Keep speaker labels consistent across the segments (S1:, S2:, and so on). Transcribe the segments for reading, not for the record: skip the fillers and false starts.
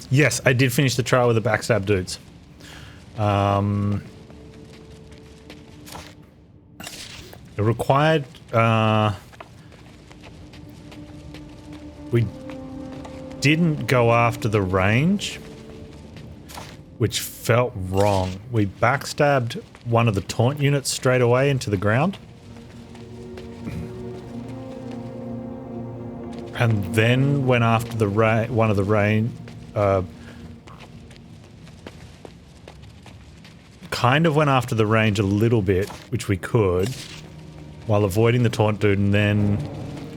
S1: Yes, I did finish the trial with the backstab dudes. It required, we didn't go after the range, which felt wrong. We backstabbed one of the taunt units straight away into the ground. And then went after the one of the range, kind of went after the range a little bit, which we could, while avoiding the taunt dude, and then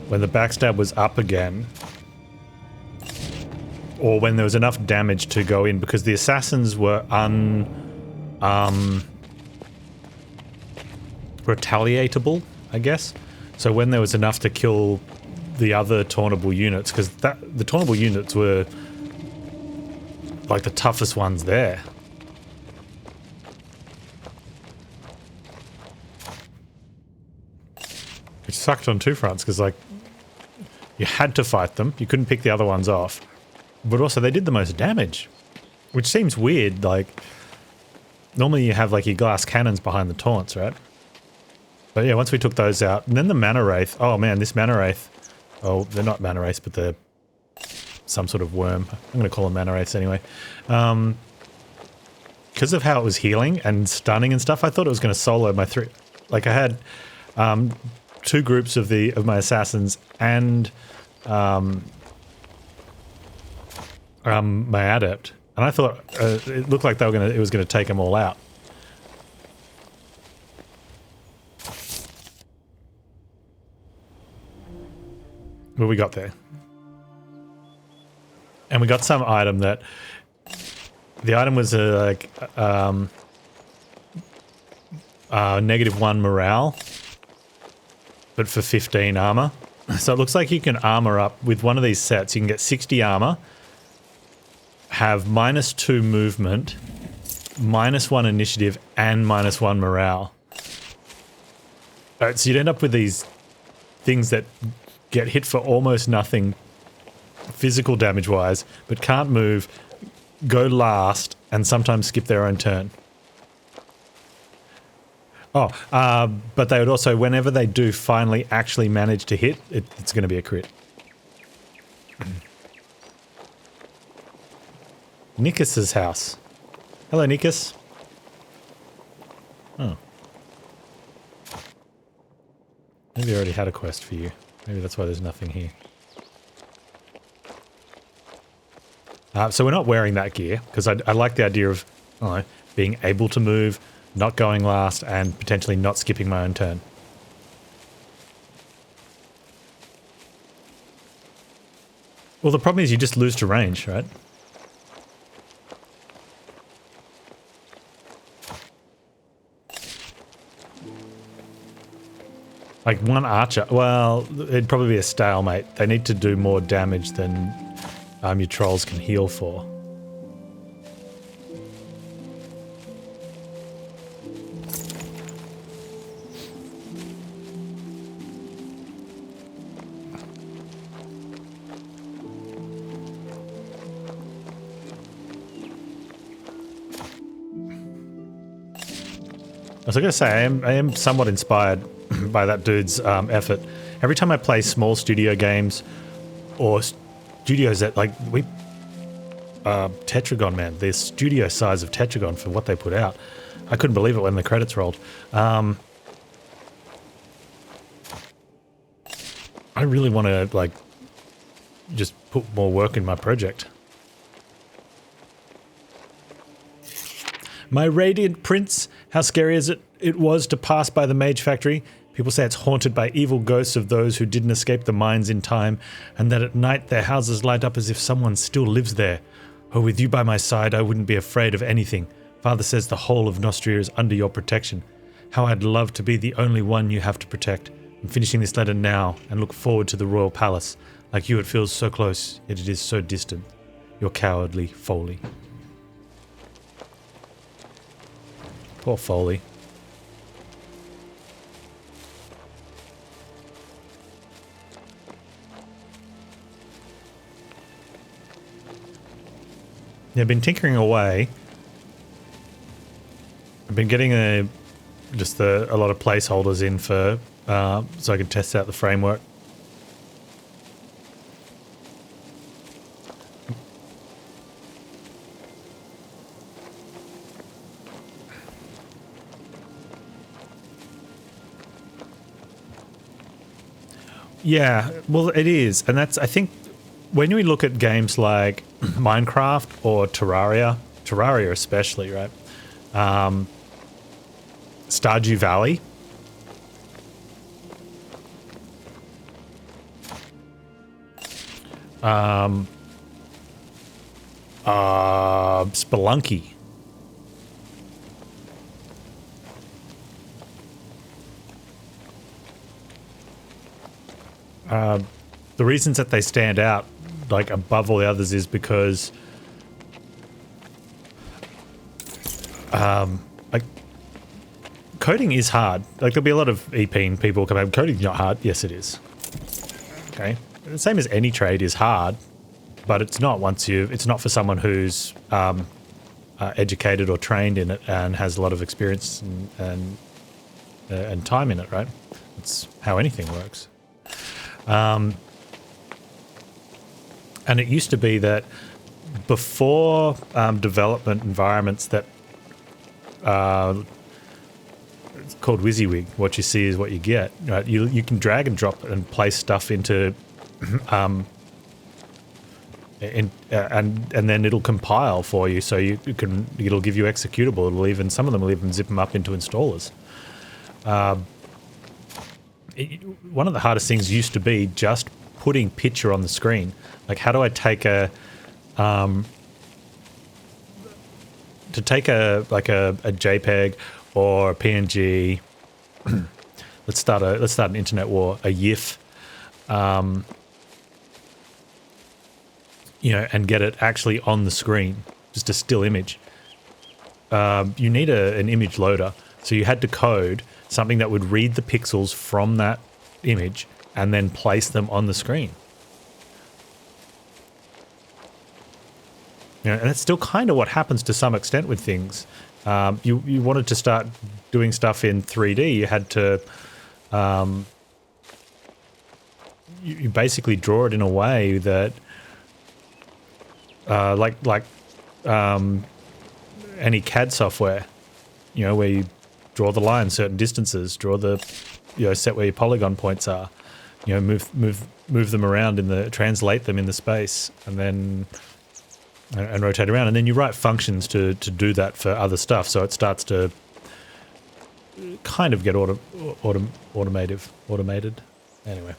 S1: when the backstab was up again, or when there was enough damage to go in, because the assassins were retaliatable, I guess. So when there was enough to kill the other tauntable units, because the tauntable units were like the toughest ones there. Which sucked on two fronts, because like you had to fight them, you couldn't pick the other ones off, but also they did the most damage, which seems weird. Like normally you have like your glass cannons behind the taunts, right? But yeah, once we took those out, and then the mana wraith. Oh man, this mana wraith. Oh, they're not mana wraiths, but they're some sort of worm. I'm going to call them mana wraiths anyway. Because of how it was healing and stunning and stuff, I thought it was going to solo my three. Like I had two groups of my assassins and my adept, and I thought it looked like it was going to take them all out. What we got there? And we got some item that the item was -1 morale, but for 15 armor. So it looks like you can armor up with one of these sets. You can get 60 armor, have -2 movement, -1 initiative, and -1 morale. So you'd end up with these things that get hit for almost nothing physical damage wise, but can't move, go last, and sometimes skip their own turn. Oh, but they would also, whenever they do finally actually manage to hit, it's going to be a crit. Nikis's house. Hello, Nikis. Oh. Maybe I already had a quest for you. Maybe that's why there's nothing here. So we're not wearing that gear, because I like the idea of being able to move, not going last, and potentially not skipping my own turn. Well, the problem is you just lose to range, right? Like one archer, well, it'd probably be a stalemate. They need to do more damage than your trolls can heal for. I was going to say, I am somewhat inspired by that dude's effort. Every time I play small studio games or studios that Tetragon, man, the studio size of Tetragon for what they put out, I couldn't believe it when the credits rolled. I really want to just put more work in my project. My radiant prince, how scary is it was to pass by the mage factory. People say it's haunted by evil ghosts of those who didn't escape the mines in time, and that at night their houses light up as if someone still lives there. Oh, with you by my side, I wouldn't be afraid of anything. Father says the whole of Nostria is under your protection. How I'd love to be the only one you have to protect. I'm finishing this letter now and look forward to the royal palace. Like you, it feels so close, yet it is so distant. Your cowardly Foley. Poor Foley. I've been tinkering away. I've been getting a lot of placeholders in for so I can test out the framework. Yeah, well, it is, and that's, I think, when we look at games like Minecraft or Terraria especially, right? Stardew Valley. Spelunky. The reasons that they stand out like above all the others is because like coding is hard. Like there'll be a lot of EP people come out, coding's not hard. Yes, it is. Okay. The same as any trade is hard, but it's not it's not for someone who's educated or trained in it and has a lot of experience and time in it, right? It's how anything works. And it used to be that before development environments that it's called WYSIWYG, what you see is what you get. Right? You can drag and drop and place stuff into and then it'll compile for you, so it'll give you executable. Some of them will even zip them up into installers. One of the hardest things used to be just putting picture on the screen. Like, how do I take a JPEG or a PNG? let's start an internet war. A GIF, and get it actually on the screen, just a still image. You need an image loader, so you had to code something that would read the pixels from that image and then place them on the screen. And that's still kind of what happens to some extent with things. You wanted to start doing stuff in 3D, you had to you basically draw it in a way that like any CAD software, where you draw the line certain distances, draw the set where your polygon points are, move them around translate them in the space, and then and rotate around, and then you write functions to do that for other stuff, so it starts to kind of get automated. Anyway,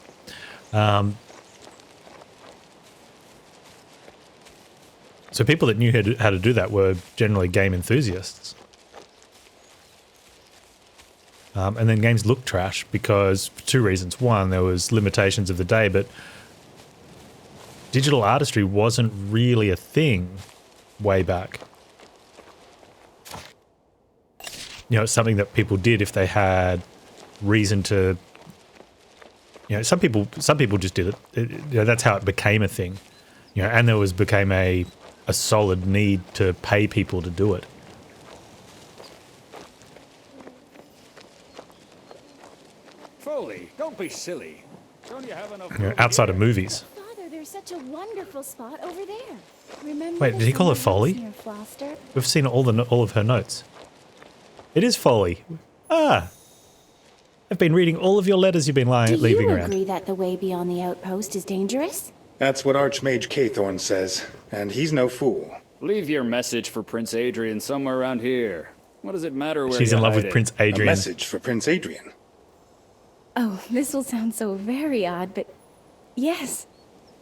S1: so people that knew how to do that were generally game enthusiasts. And then games looked trash because two reasons. One, there was limitations of the day, but digital artistry wasn't really a thing way back. It's something that people did if they had reason to. Some people just did it. That's how it became a thing. And there became a solid need to pay people to do it.
S2: Foley, don't be silly. Don't you have enough
S1: outside of movies.
S3: Father, there's such a wonderful spot over there. Remember?
S1: Wait, did he call her Foley? We've seen all of her notes. It is Foley. Ah, I've been reading all of your letters you've been leaving around.
S3: Do you agree that the way beyond the outpost is dangerous?
S4: That's what Archmage Kaythorn says, and he's no fool.
S2: Leave your message for Prince Adrian somewhere around here. What does it matter where
S1: She's in love with Prince Adrian.
S4: A message for Prince Adrian.
S3: Oh, this will sound so very odd, but yes,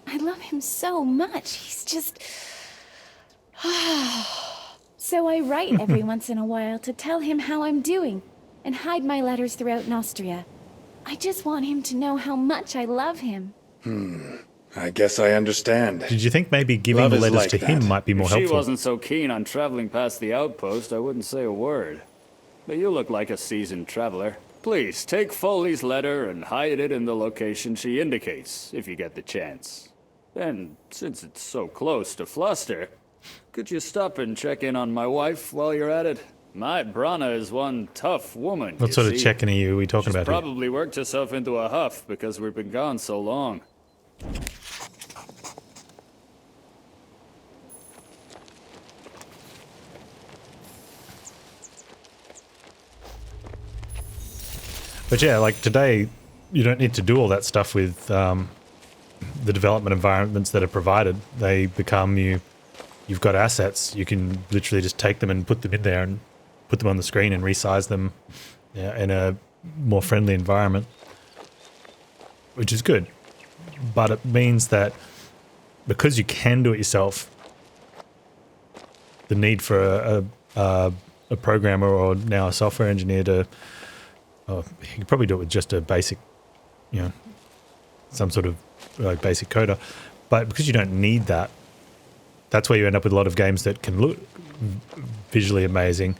S3: I love him so much. He's just... So I write every once in a while to tell him how I'm doing and hide my letters throughout Nostria. I just want him to know how much I love him.
S4: I guess I understand.
S1: Did you think maybe giving the letters to him might be more helpful?
S2: If she wasn't so keen on traveling past the outpost, I wouldn't say a word. But you look like a seasoned traveler. Please, take Foley's letter and hide it in the location she indicates, if you get the chance. And since it's so close to Fluster, Could you stop and check in on my wife while you're at it? My Brana is one tough woman.
S1: What sort of checking are we talking about here?
S2: Probably worked herself into a huff because we've been gone so long.
S1: But yeah, like today, you don't need to do all that stuff with the development environments that are provided. They become you've got assets. You can literally just take them and put them in there and put them on the screen and resize them in a more friendly environment, which is good. But it means that because you can do it yourself, the need for a programmer or now a software engineer to you could probably do it with just a basic, some sort of basic coder. But because you don't need that, that's where you end up with a lot of games that can look visually amazing,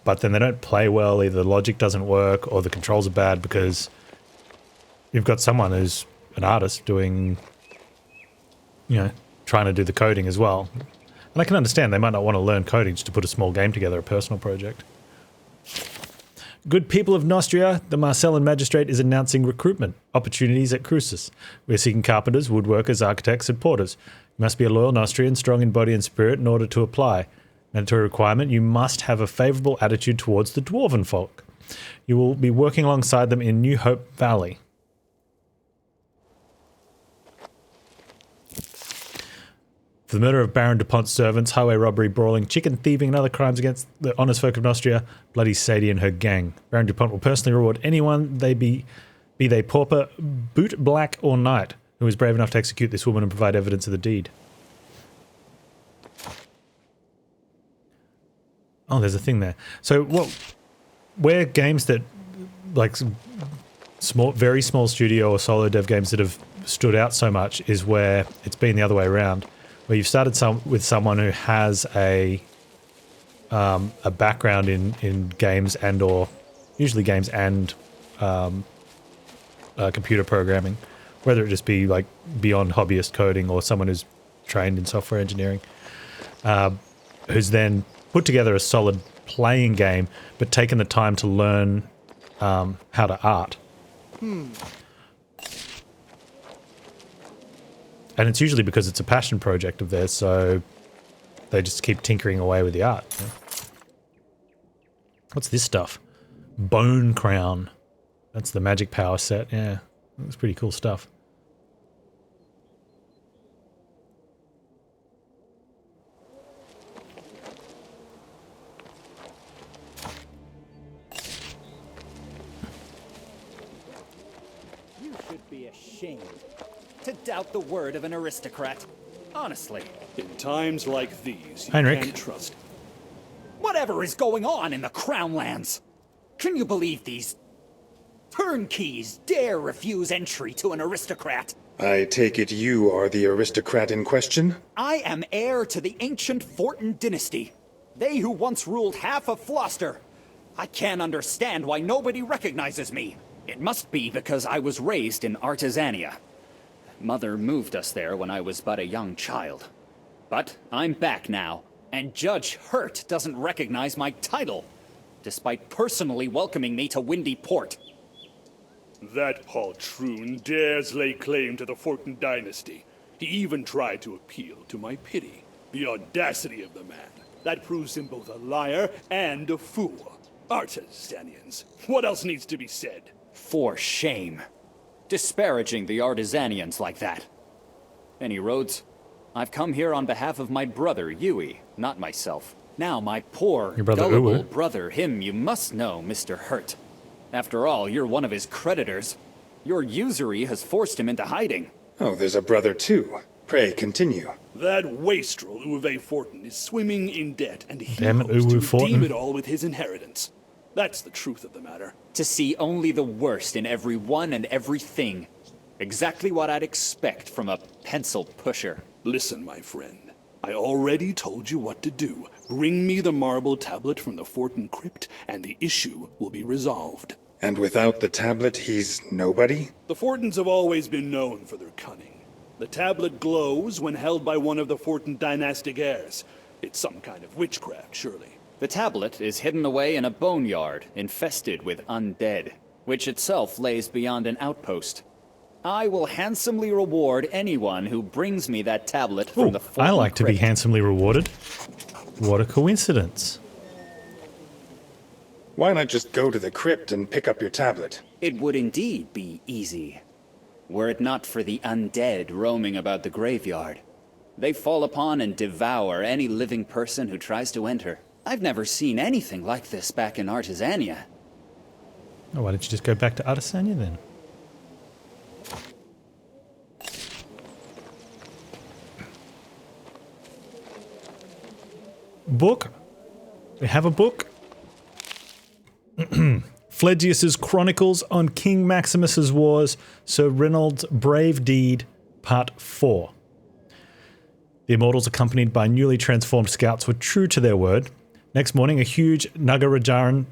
S1: but then they don't play well. Either the logic doesn't work or the controls are bad because you've got someone who's an artist doing, trying to do the coding as well. And I can understand they might not want to learn coding just to put a small game together, a personal project. Good people of Nostria, the Marcellan magistrate is announcing recruitment opportunities at Crucis. We're seeking carpenters, woodworkers, architects, and porters. You must be a loyal Nostrian, strong in body and spirit in order to apply. Mandatory requirement, you must have a favourable attitude towards the dwarven folk. You will be working alongside them in New Hope Valley. For the murder of Baron DuPont's servants, highway robbery, brawling, chicken thieving, and other crimes against the honest folk of Nostria, Bloody Sadie and her gang. Baron DuPont will personally reward anyone, be they pauper, boot black, or knight, who is brave enough to execute this woman and provide evidence of the deed. Oh, there's a thing there. So, where games that, like, very small studio or solo dev games that have stood out so much is where it's been the other way around. Where you've started with someone who has a background in games or usually games and computer programming, whether it just be like beyond hobbyist coding or someone who's trained in software engineering, who's then put together a solid playing game, but taken the time to learn how to art. And it's usually because it's a passion project of theirs, so they just keep tinkering away with the art. What's this stuff? Bone Crown. That's the magic power set. Yeah, that's pretty cool stuff.
S5: You should be ashamed to doubt the word of an aristocrat. Honestly.
S6: In times like these, you
S1: Heinrich.
S6: can't trust.
S5: Whatever is going on in the Crown Lands? Can you believe these turnkeys dare refuse entry to an aristocrat?
S4: I take it you are the aristocrat in question?
S5: I am heir to the ancient Fortin dynasty. They who once ruled half of Floster. I can't understand why nobody recognizes me. It must be because I was raised in Artisania. Mother moved us there when I was but a young child. But I'm back now, and Judge Hurt doesn't recognize my title, despite personally welcoming me to Windy Port.
S6: That poltroon dares lay claim to the Fortin dynasty. He even tried to appeal to my pity. The audacity of the man. That proves him both a liar and a fool. Artisanians. What else needs to be said?
S5: For shame. Disparaging the Artisanians like that. Any roads? I've come here on behalf of my brother, Yui, not myself. Now my poor,
S1: Your brother,
S5: gullible
S1: Uwe.
S5: brother, him you must know, Mr. Hurt. After all, you're one of his creditors. Your usury has forced him into hiding.
S4: Oh, there's a brother too. Pray, continue.
S6: That wastrel Uwe Fortin is swimming in debt, and he
S1: Damn it,
S6: hopes
S1: Uwe
S6: to
S1: Fortin.
S6: redeem it all with his inheritance. That's the truth of the matter.
S5: To see only the worst in everyone and everything. Exactly what I'd expect from a pencil pusher.
S6: Listen, my friend. I already told you what to do. Bring me the marble tablet from the Fortin crypt, and the issue will be resolved.
S4: And without the tablet, he's nobody?
S6: The Fortins have always been known for their cunning. The tablet glows when held by one of the Fortin dynastic heirs. It's some kind of witchcraft, surely.
S5: The tablet is hidden away in a boneyard infested with undead, which itself lays beyond an outpost. I will handsomely reward anyone who brings me that tablet from
S1: Ooh,
S5: the Fortin
S1: I like to be
S5: crypt.
S1: handsomely rewarded. What a coincidence.
S4: Why not just go to the crypt and pick up your tablet?
S5: It would indeed be easy, were it not for the undead roaming about the graveyard. They fall upon and devour any living person who tries to enter. I've never seen anything like this back in Artisania.
S1: Oh, why don't you just go back to Artisania then? Book. We have a book. Flegius's Chronicles on King Maximus's Wars, Sir Reynold's Brave Deed, Part 4. The Immortals, accompanied by newly transformed scouts, were true to their word. Next morning, a huge Nagarajaran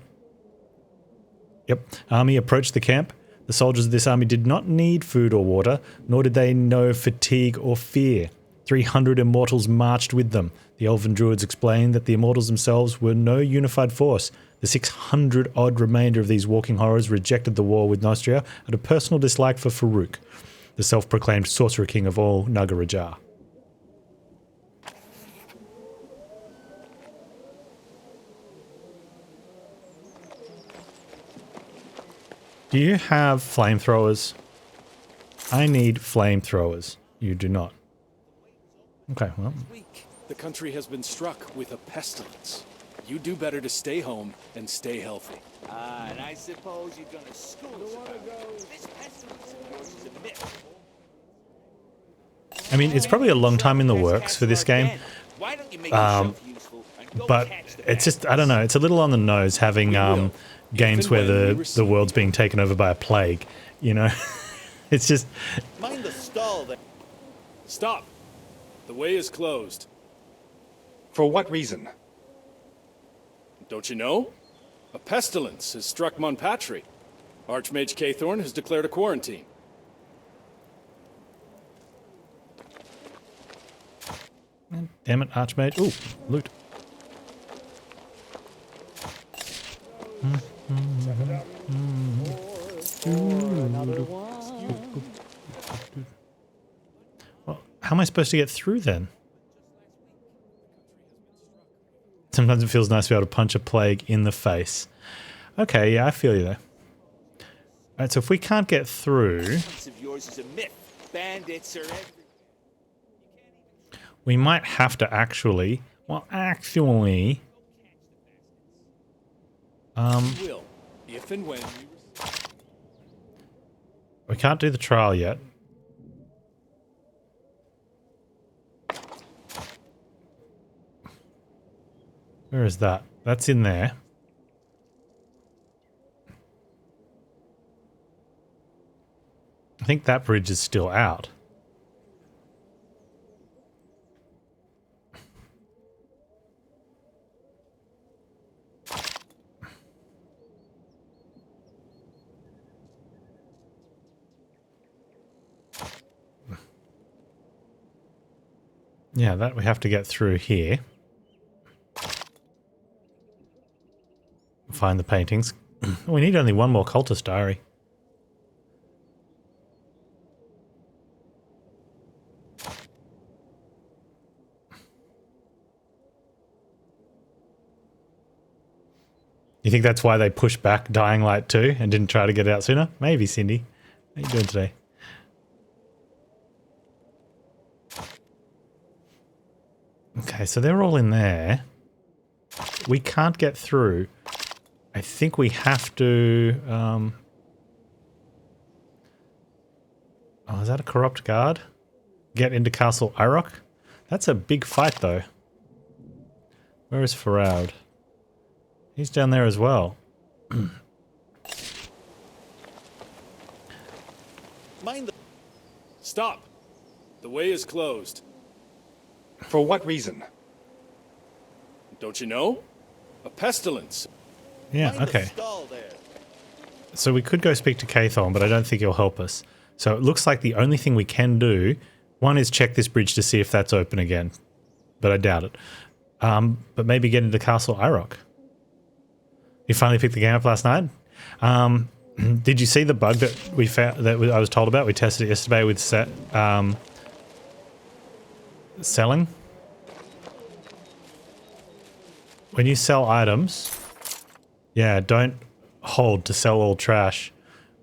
S1: army approached the camp. The soldiers of this army did not need food or water, nor did they know fatigue or fear. 300 Immortals marched with them. The Elven Druids explained that the Immortals themselves were no unified force. The 600-odd remainder of these walking horrors rejected the war with Nostria out of personal dislike for Farouk, the self-proclaimed sorcerer king of all Nagarajar. Do you have flamethrowers? I need flamethrowers. You do not. Okay, well.
S7: The country has been struck with a pestilence. You do better to stay home and stay healthy.
S8: And I suppose you're gonna school us about this pestilence of yours is a myth.
S1: I mean, it's probably a long time in the works for this game.
S8: Why don't you make yourself useful and go
S1: But
S8: catch the
S1: it's just, I don't know, it's a little on the nose having games where the world's being taken over by a plague, you know? It's just...
S8: Mind the stall there.
S7: Stop! The way is closed.
S4: For what reason?
S7: Don't you know? A pestilence has struck Monpatri. Archmage Cathorn has declared a quarantine.
S1: Damn it, Archmage. Ooh, loot. Well, how am I supposed to get through then? Sometimes it feels nice to be able to punch a plague in the face. Okay, yeah, I feel you there. Alright, so if we can't get through...
S8: Of yours is a myth. Bandits are everywhere.
S1: We might have to actually... Well, actually...
S7: Will, if and when
S1: we can't do the trial yet. Where is that? That's in there. I think that bridge is still out. Yeah, that we have to get through here. Find the paintings. We need only one more cultist diary. You think that's why they pushed back Dying Light 2 and didn't try to get it out sooner? Maybe, Cindy. How you doing today? Okay, so they're all in there. We can't get through. I think we have to... Oh, is that a corrupt guard? Get into Castle Irok? That's a big fight, though. Where is Farad? He's down there as well.
S7: mind the... Stop! The way is closed.
S4: For what reason?
S7: Don't you know? A pestilence.
S1: Yeah,
S8: Mind the
S1: okay.
S8: stall there.
S1: So we could go speak to Cathon, but I don't think he'll help us. So it looks like the only thing we can do One is check this bridge to see if that's open again, but I doubt it. But maybe get into Castle Irock. You finally picked the game up last night? Did you see the bug that we found, that I was told about? We tested it yesterday with selling. When you sell items, yeah, don't hold to sell all trash,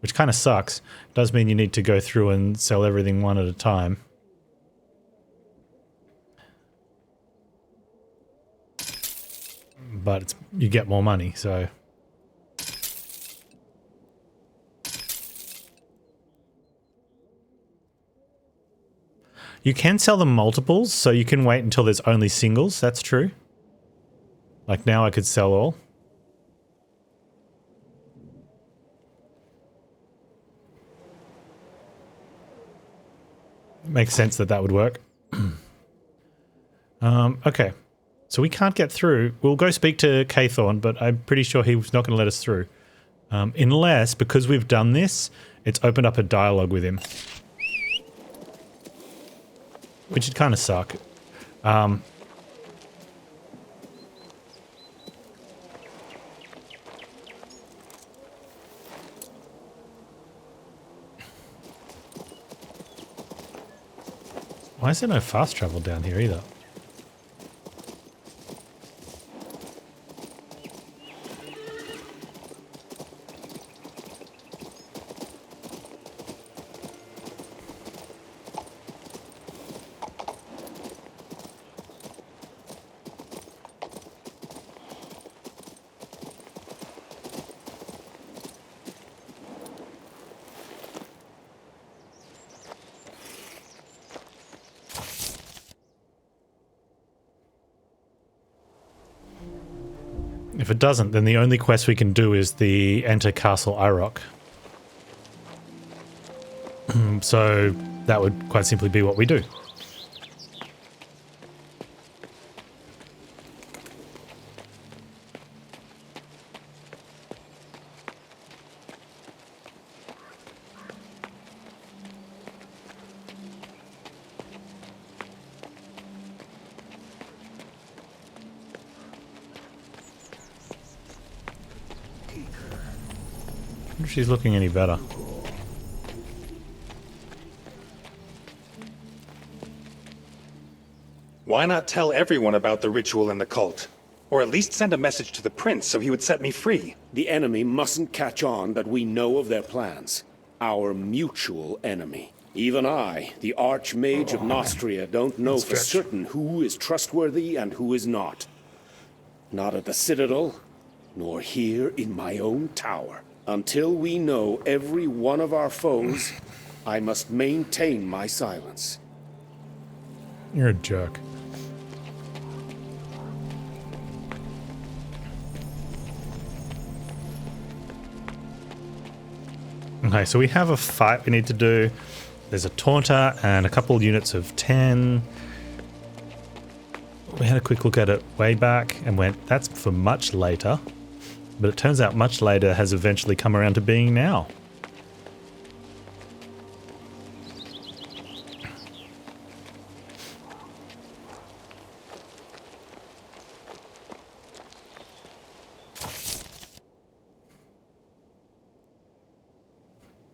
S1: which kind of sucks. It does mean you need to go through and sell everything one at a time. But you get more money, so... You can sell them multiples, so you can wait until there's only singles, that's true. Like now I could sell all. Makes sense that that would work. Okay. So we can't get through. We'll go speak to Kaythorn, but I'm pretty sure he's not going to let us through. Unless, because we've done this, it's opened up a dialogue with him. Which would kind of suck. Why is there no fast travel down here either? If it doesn't, then the only quest we can do is the enter Castle Irock. So that would quite simply be what we do. I wonder if she's looking any better.
S4: Why not tell everyone about the ritual and the cult? Or at least send a message to the prince so he would set me free.
S9: The enemy mustn't catch on that we know of their plans. Our mutual enemy. Even I, the Archmage of Nostria, don't know for certain who is trustworthy and who is not. Not at the Citadel, nor here in my own tower. Until we know every one of our foes, I must maintain my silence.
S1: You're a jerk. Okay, so we have a fight we need to do. There's a taunter and a couple units of 10. We had a quick look at it way back and went, that's for much later. But it turns out much later has eventually come around to being now.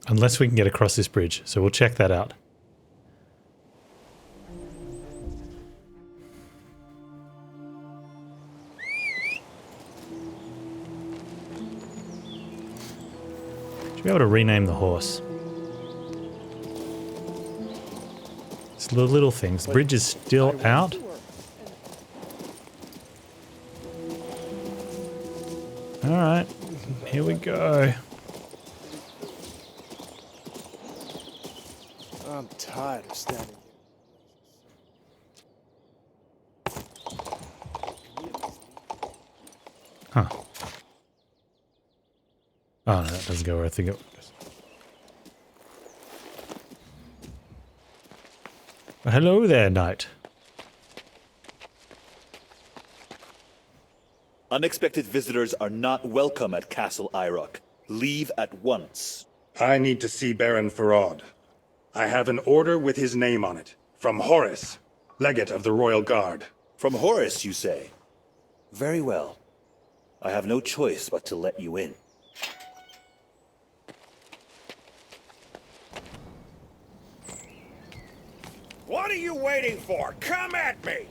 S1: Unless we can get across this bridge, so we'll check that out. Should be able to rename the horse. It's the little things. The bridge is still out. Alright, here we go.
S10: I'm tired of standing here.
S1: Huh. Oh, no, that doesn't go where I think it goes. Well, hello there, knight.
S11: Unexpected visitors are not welcome at Castle Irock. Leave at once.
S4: I need to see Baron Farad. I have an order with his name on it. From Horus, legate of the Royal Guard.
S11: From Horus, you say? Very well. I have no choice but to let you in.
S8: What are you waiting for? Come at me!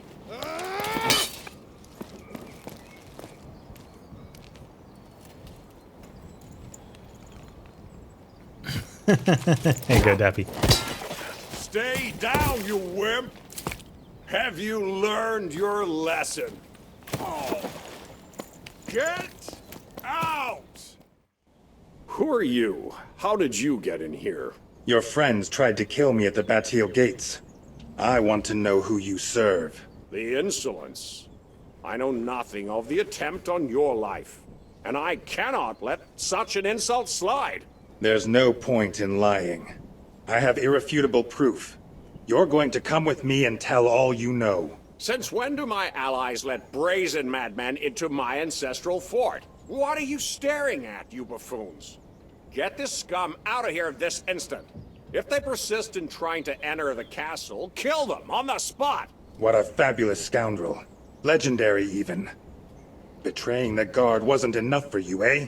S1: There you go, Dappy.
S8: Stay down, you wimp! Have you learned your lesson? Oh. Get out!
S12: Who are you? How did you get in here?
S4: Your friends tried to kill me at the Bastille gates. I want to know who you serve.
S12: The insolence. I know nothing of the attempt on your life, and I cannot let such an insult slide.
S4: There's no point in lying. I have irrefutable proof. You're going to come with me and tell all you know.
S12: Since when do my allies let brazen madmen into my ancestral fort? What are you staring at, you buffoons? Get this scum out of here this instant. If they persist in trying to enter the castle, kill them on the spot!
S4: What a fabulous scoundrel. Legendary, even. Betraying the guard wasn't enough for you, eh?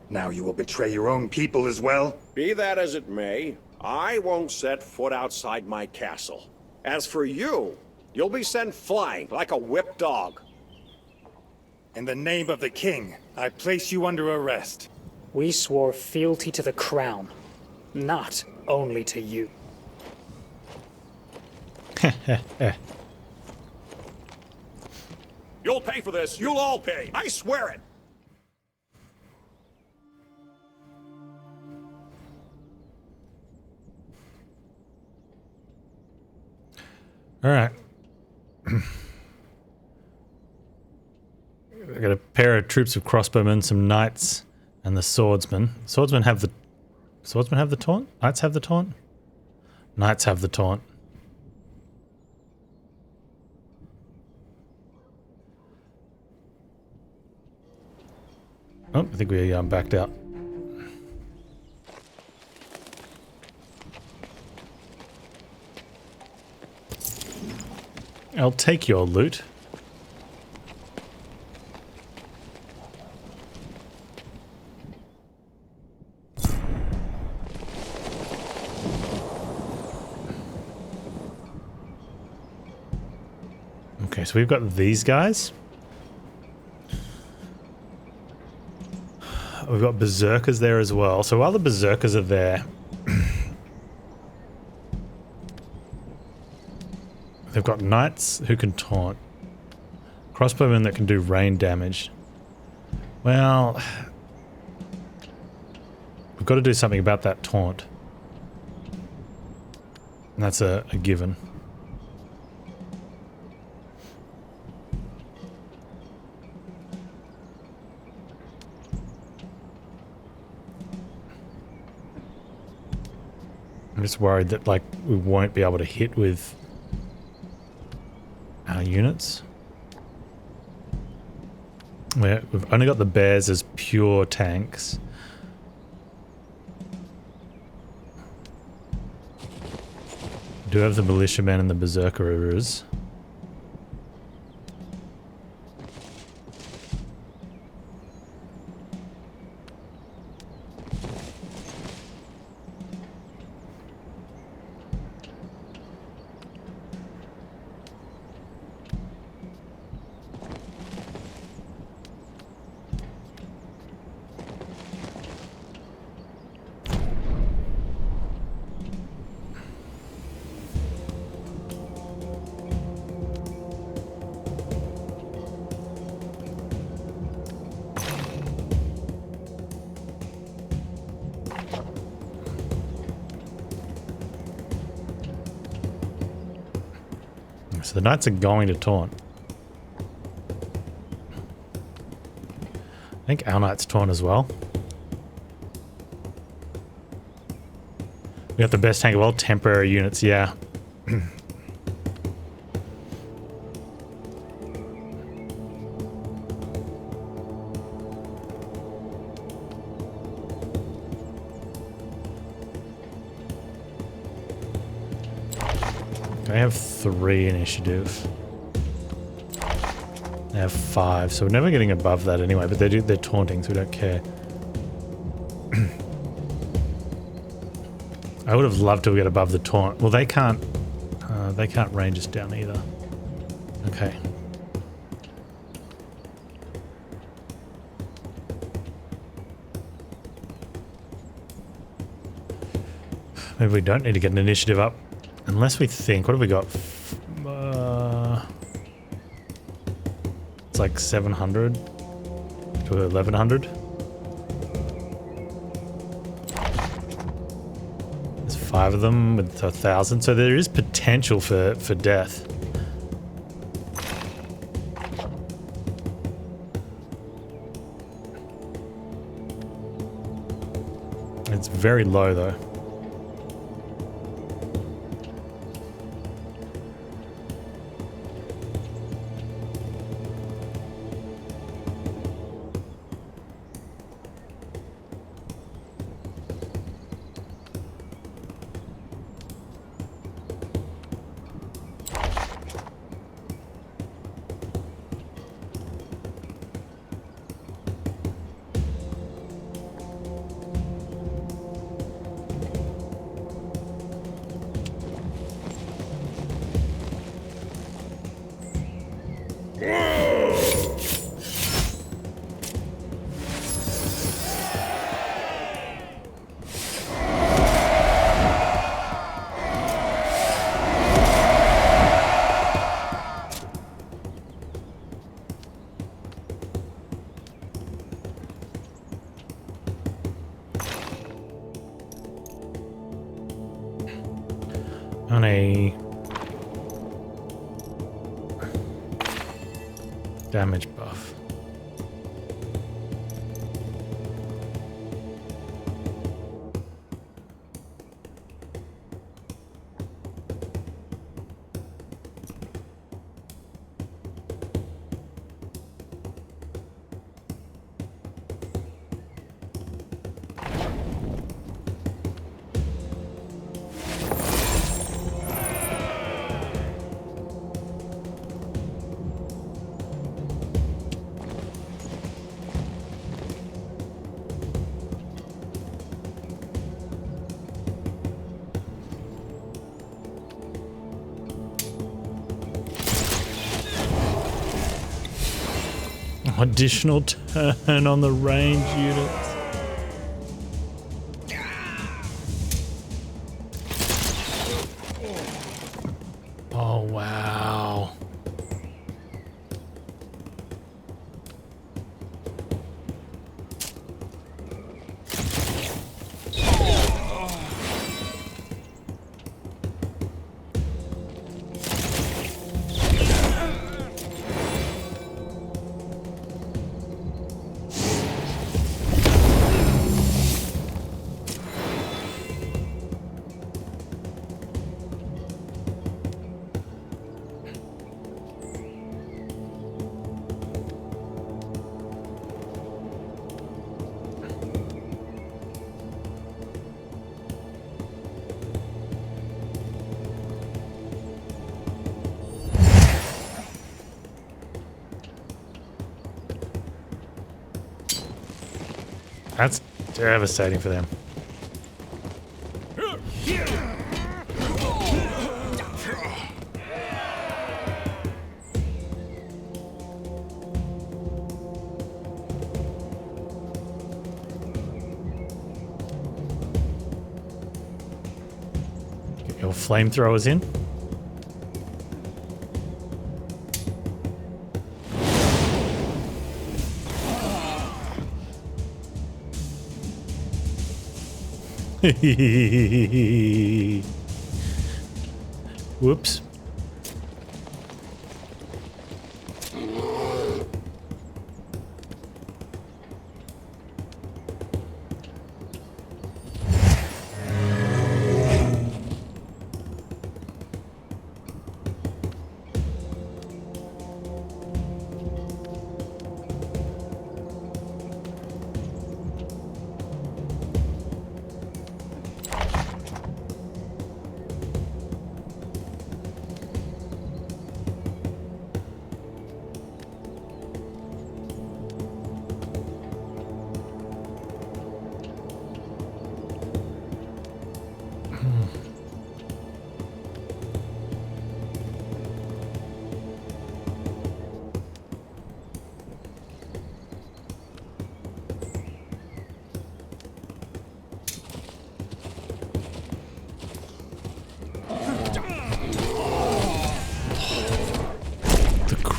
S4: Now you will betray your own people as well?
S12: Be that as it may, I won't set foot outside my castle. As for you, you'll be sent flying like a whipped dog.
S4: In the name of the king, I place you under arrest.
S13: We swore fealty to the crown, not only to you.
S12: You'll pay for this. You'll all pay. I swear it.
S1: All right. I got a pair of troops of crossbowmen, some knights, and the swordsmen. Swordsmen have the taunt. Knights have the taunt. Knights have the taunt. Oh, I think we backed out. I'll take your loot. Okay, so we've got these guys. We've got berserkers there as well. So while the berserkers are there, they've got knights who can taunt. Crossbowmen that can do rain damage. Well, we've got to do something about that taunt. And that's a given. I'm just worried that, like, we won't be able to hit with our units. We've only got the bears as pure tanks. We do have the militiamen and the berserkers. So the knights are going to taunt. I think our knights taunt as well. We got the best tank of all temporary units, yeah. I have 3 initiative. They have 5, so we're never getting above that anyway, but they're taunting, so we don't care. I would have loved to get above the taunt. Well, they can't range us down either. Okay. Maybe we don't need to get an initiative up. Unless we think, what have we got? It's like 700 to 1100. There's 5 of them with 1,000, so there is potential for death. It's very low though. On a damage buff. Additional turn on the range units. Oh, wow. That's devastating for them. Get your flamethrowers in. Whoops.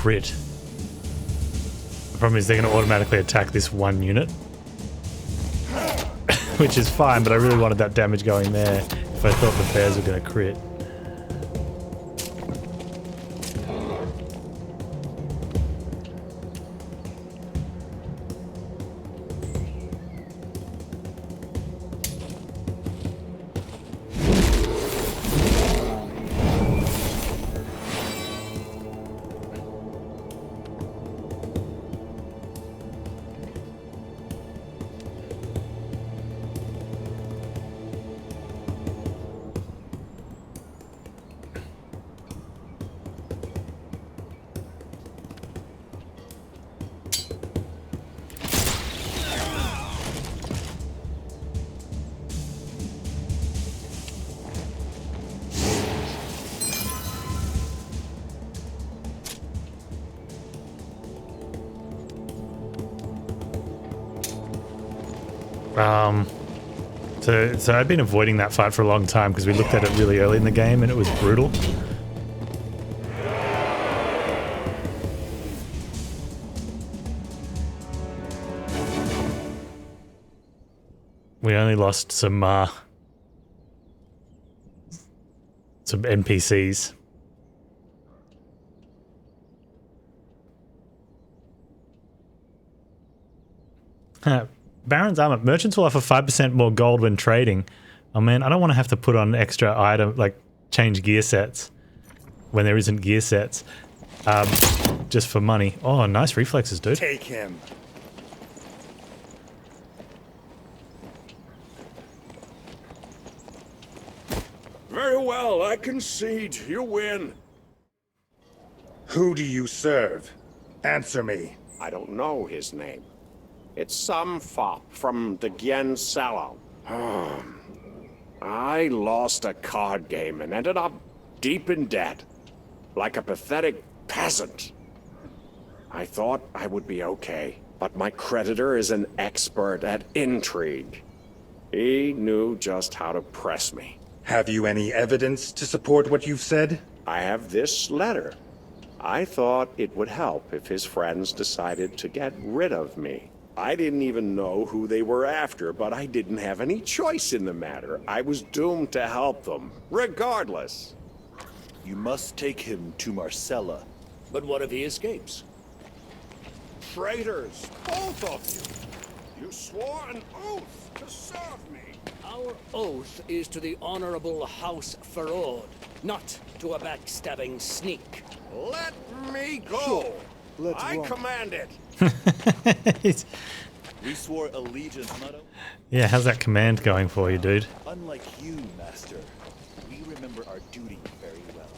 S1: crit. The problem is they're going to automatically attack this one unit. Which is fine, but I really wanted that damage going there if I thought the bears were going to crit. So I've been avoiding that fight for a long time because we looked at it really early in the game and it was brutal. We only lost some NPCs. Baron's Armor. Merchants will offer 5% more gold when trading. Oh man, I don't want to have to put on extra item, like change gear sets when there isn't gear sets. Just for money. Oh, nice reflexes, dude.
S4: Take him.
S12: Very well, I concede. You win.
S4: Who do you serve? Answer me.
S12: I don't know his name. It's some fop from the Gien Salon. I lost a card game and ended up deep in debt, like a pathetic peasant. I thought I would be okay, but my creditor is an expert at intrigue. He knew just how to press me.
S4: Have you any evidence to support what you've said?
S12: I have this letter. I thought it would help if his friends decided to get rid of me. I didn't even know who they were after, but I didn't have any choice in the matter. I was doomed to help them, regardless.
S11: You must take him to Marcella.
S8: But what if he escapes?
S12: Traitors, both of you! You swore an oath to serve me!
S8: Our oath is to the Honorable House Ferrod, not to a backstabbing sneak.
S12: Let me go!
S10: Sure. Let's
S12: I
S10: run.
S12: command it!
S11: We swore allegiance, motto.
S1: Yeah, how's that command going for you, dude?
S11: Unlike you, Master, we remember our duty very well.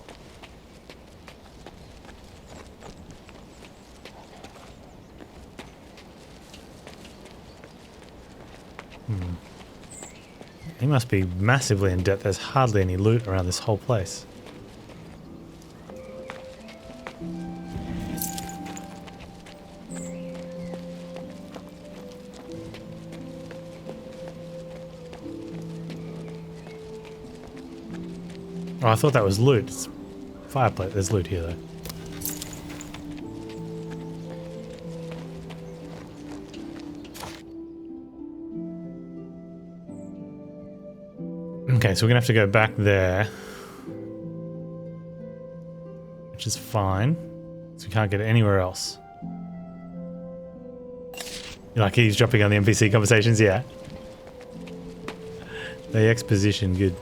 S1: He must be massively in debt. There's hardly any loot around this whole place. Oh, I thought that was loot. It's fireplace. There's loot here, though. Okay, so we're gonna have to go back there, which is fine. So we can't get it anywhere else. You like eavesdropping on the NPC conversations? Yeah. The exposition, good.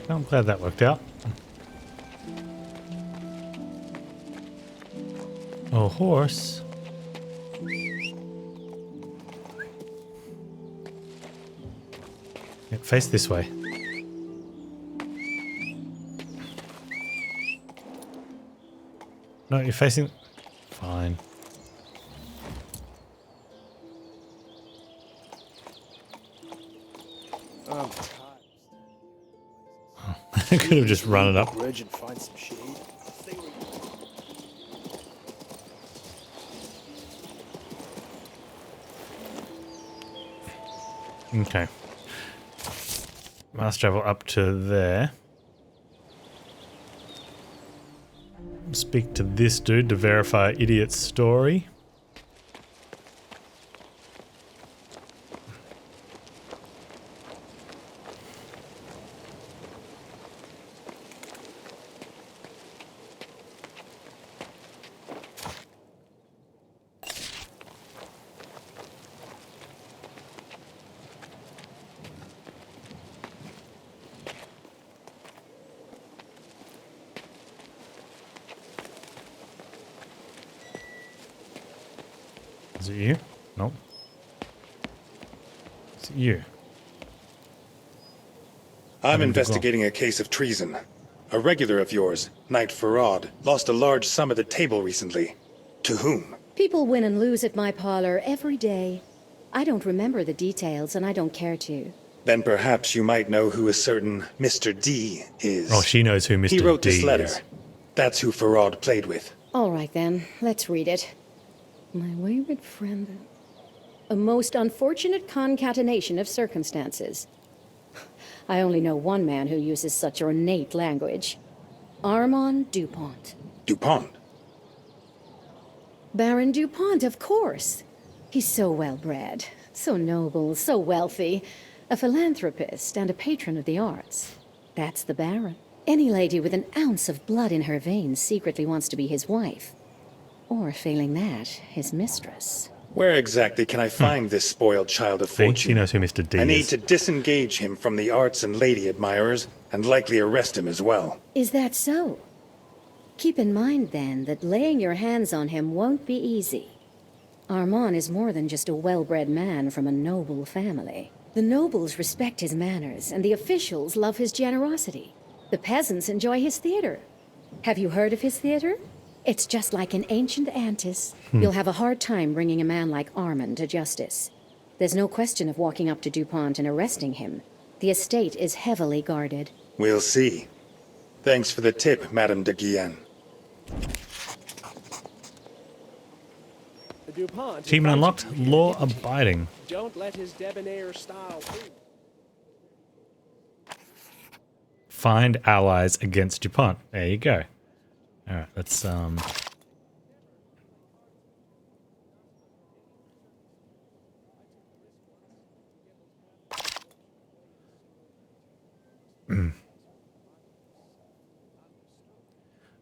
S1: I'm glad that worked out. Oh, horse. Yeah, face this way. No, you're facing... Fine.
S10: I'm tired.
S1: I could have just run it up.
S10: Bridge and find some shade.
S1: Okay. Must travel up to there. Speak to this dude to verify idiot's story. Is it you? Nope. Is it you?
S4: I'm investigating a case of treason. A regular of yours, Knight Farad, lost a large sum at the table recently. To whom?
S14: People win and lose at my parlor every day. I don't remember the details, and I don't care to.
S4: Then perhaps you might know who a certain Mr. D is.
S1: Oh, she knows who Mr. D is.
S4: He wrote this letter. That's who Farad played with.
S14: All right, then. Let's read it. My wayward friend. A most unfortunate concatenation of circumstances. I only know one man who uses such ornate language. Armand Dupont.
S4: Dupont?
S14: Baron Dupont, of course. He's so well-bred, so noble, so wealthy. A philanthropist and a patron of the arts. That's the Baron. Any lady with an ounce of blood in her veins secretly wants to be his wife. Or, failing that, his mistress.
S4: Where exactly can I find this spoiled child of fortune?
S1: She knows who Mr. D is.
S4: I need to disengage him from the arts and lady admirers, and likely arrest him as well.
S14: Is that so? Keep in mind, then, that laying your hands on him won't be easy. Armand is more than just a well-bred man from a noble family. The nobles respect his manners, and the officials love his generosity. The peasants enjoy his theater. Have you heard of his theater? It's just like an ancient Antis. You'll have a hard time bringing a man like Armand to justice. There's no question of walking up to Dupont and arresting him. The estate is heavily guarded.
S4: We'll see. Thanks for the tip, Madame de Guillen.
S1: Achievement unlocked. Law abiding.
S8: Don't let his debonair style fool.
S1: Find allies against Dupont. There you go. Alright, let's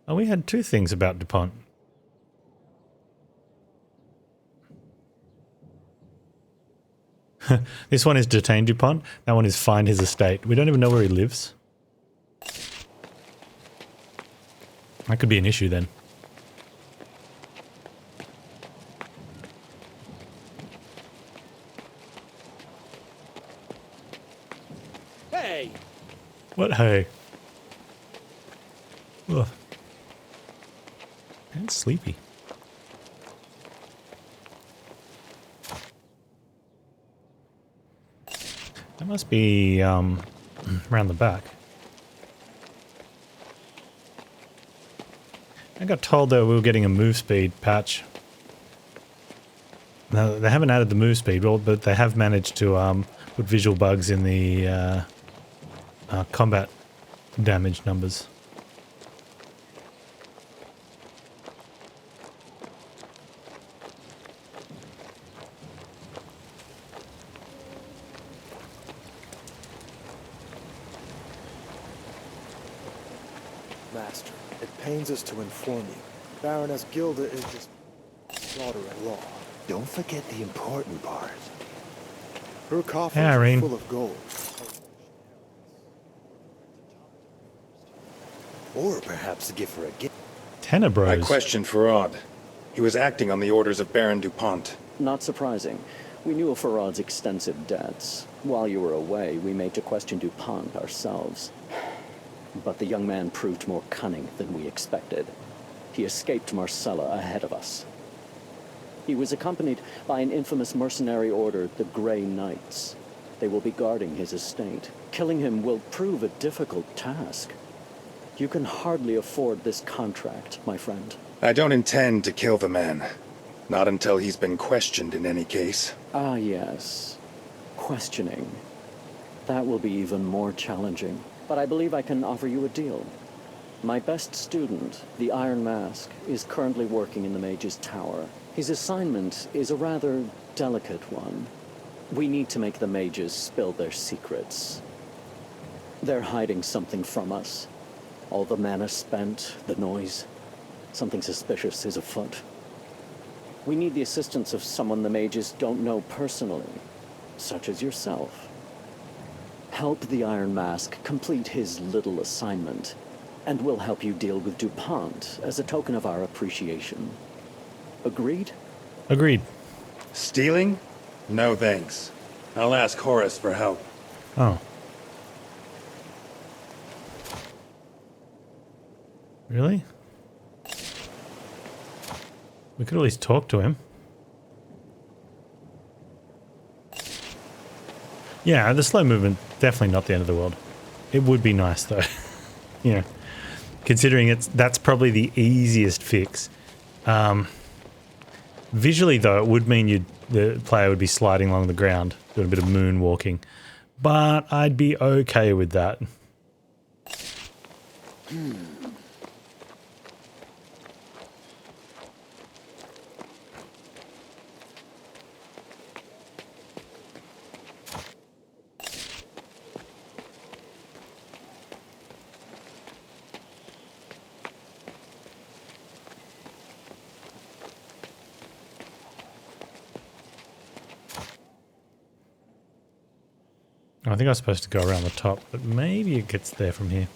S1: Oh, we had two things about Dupont. This one is detain Dupont. That one is find his estate. We don't even know where he lives. That could be an issue then.
S8: Hey!
S1: What hey? Ugh. I'm sleepy. That must be around the back. I got told that we were getting a move speed patch. No, they haven't added the move speed, but they have managed to put visual bugs in the combat damage numbers.
S10: Master, it pains us to inform you. Baroness Gilda is just daughter-in-law.
S11: Don't forget the important part.
S10: Her coffers are full of gold.
S11: Or perhaps give her a gift.
S1: Tenebros.
S4: I questioned Farad. He was acting on the orders of Baron Dupont.
S15: Not surprising. We knew of Farad's extensive debts. While you were away, we made to question Dupont ourselves. But the young man proved more cunning than we expected. He escaped Marcella ahead of us. He was accompanied by an infamous mercenary order, the Grey Knights. They will be guarding his estate. Killing him will prove a difficult task. You can hardly afford this contract, my friend.
S4: I don't intend to kill the man. Not until he's been questioned in any case.
S15: Ah, yes. questioning. That will be even more challenging, but I believe I can offer you a deal. My best student, the Iron Mask, is currently working in the Mage's Tower. His assignment is a rather delicate one. We need to make the mages spill their secrets. They're hiding something from us. All the mana spent, the noise. Something suspicious is afoot. We need the assistance of someone the mages don't know personally, such as yourself. Help the Iron Mask complete his little assignment, and we'll help you deal with DuPont as a token of our appreciation. Agreed?
S1: Agreed.
S4: Stealing? No thanks. I'll ask Horace for help.
S1: Oh. Really? We could at least talk to him. Yeah, the slow movement, definitely not the end of the world. It would be nice though. You know, considering that's probably the easiest fix. Visually though, it would mean the player would be sliding along the ground, doing a bit of moonwalking. But I'd be okay with that. I think I was supposed to go around the top, but maybe it gets there from here.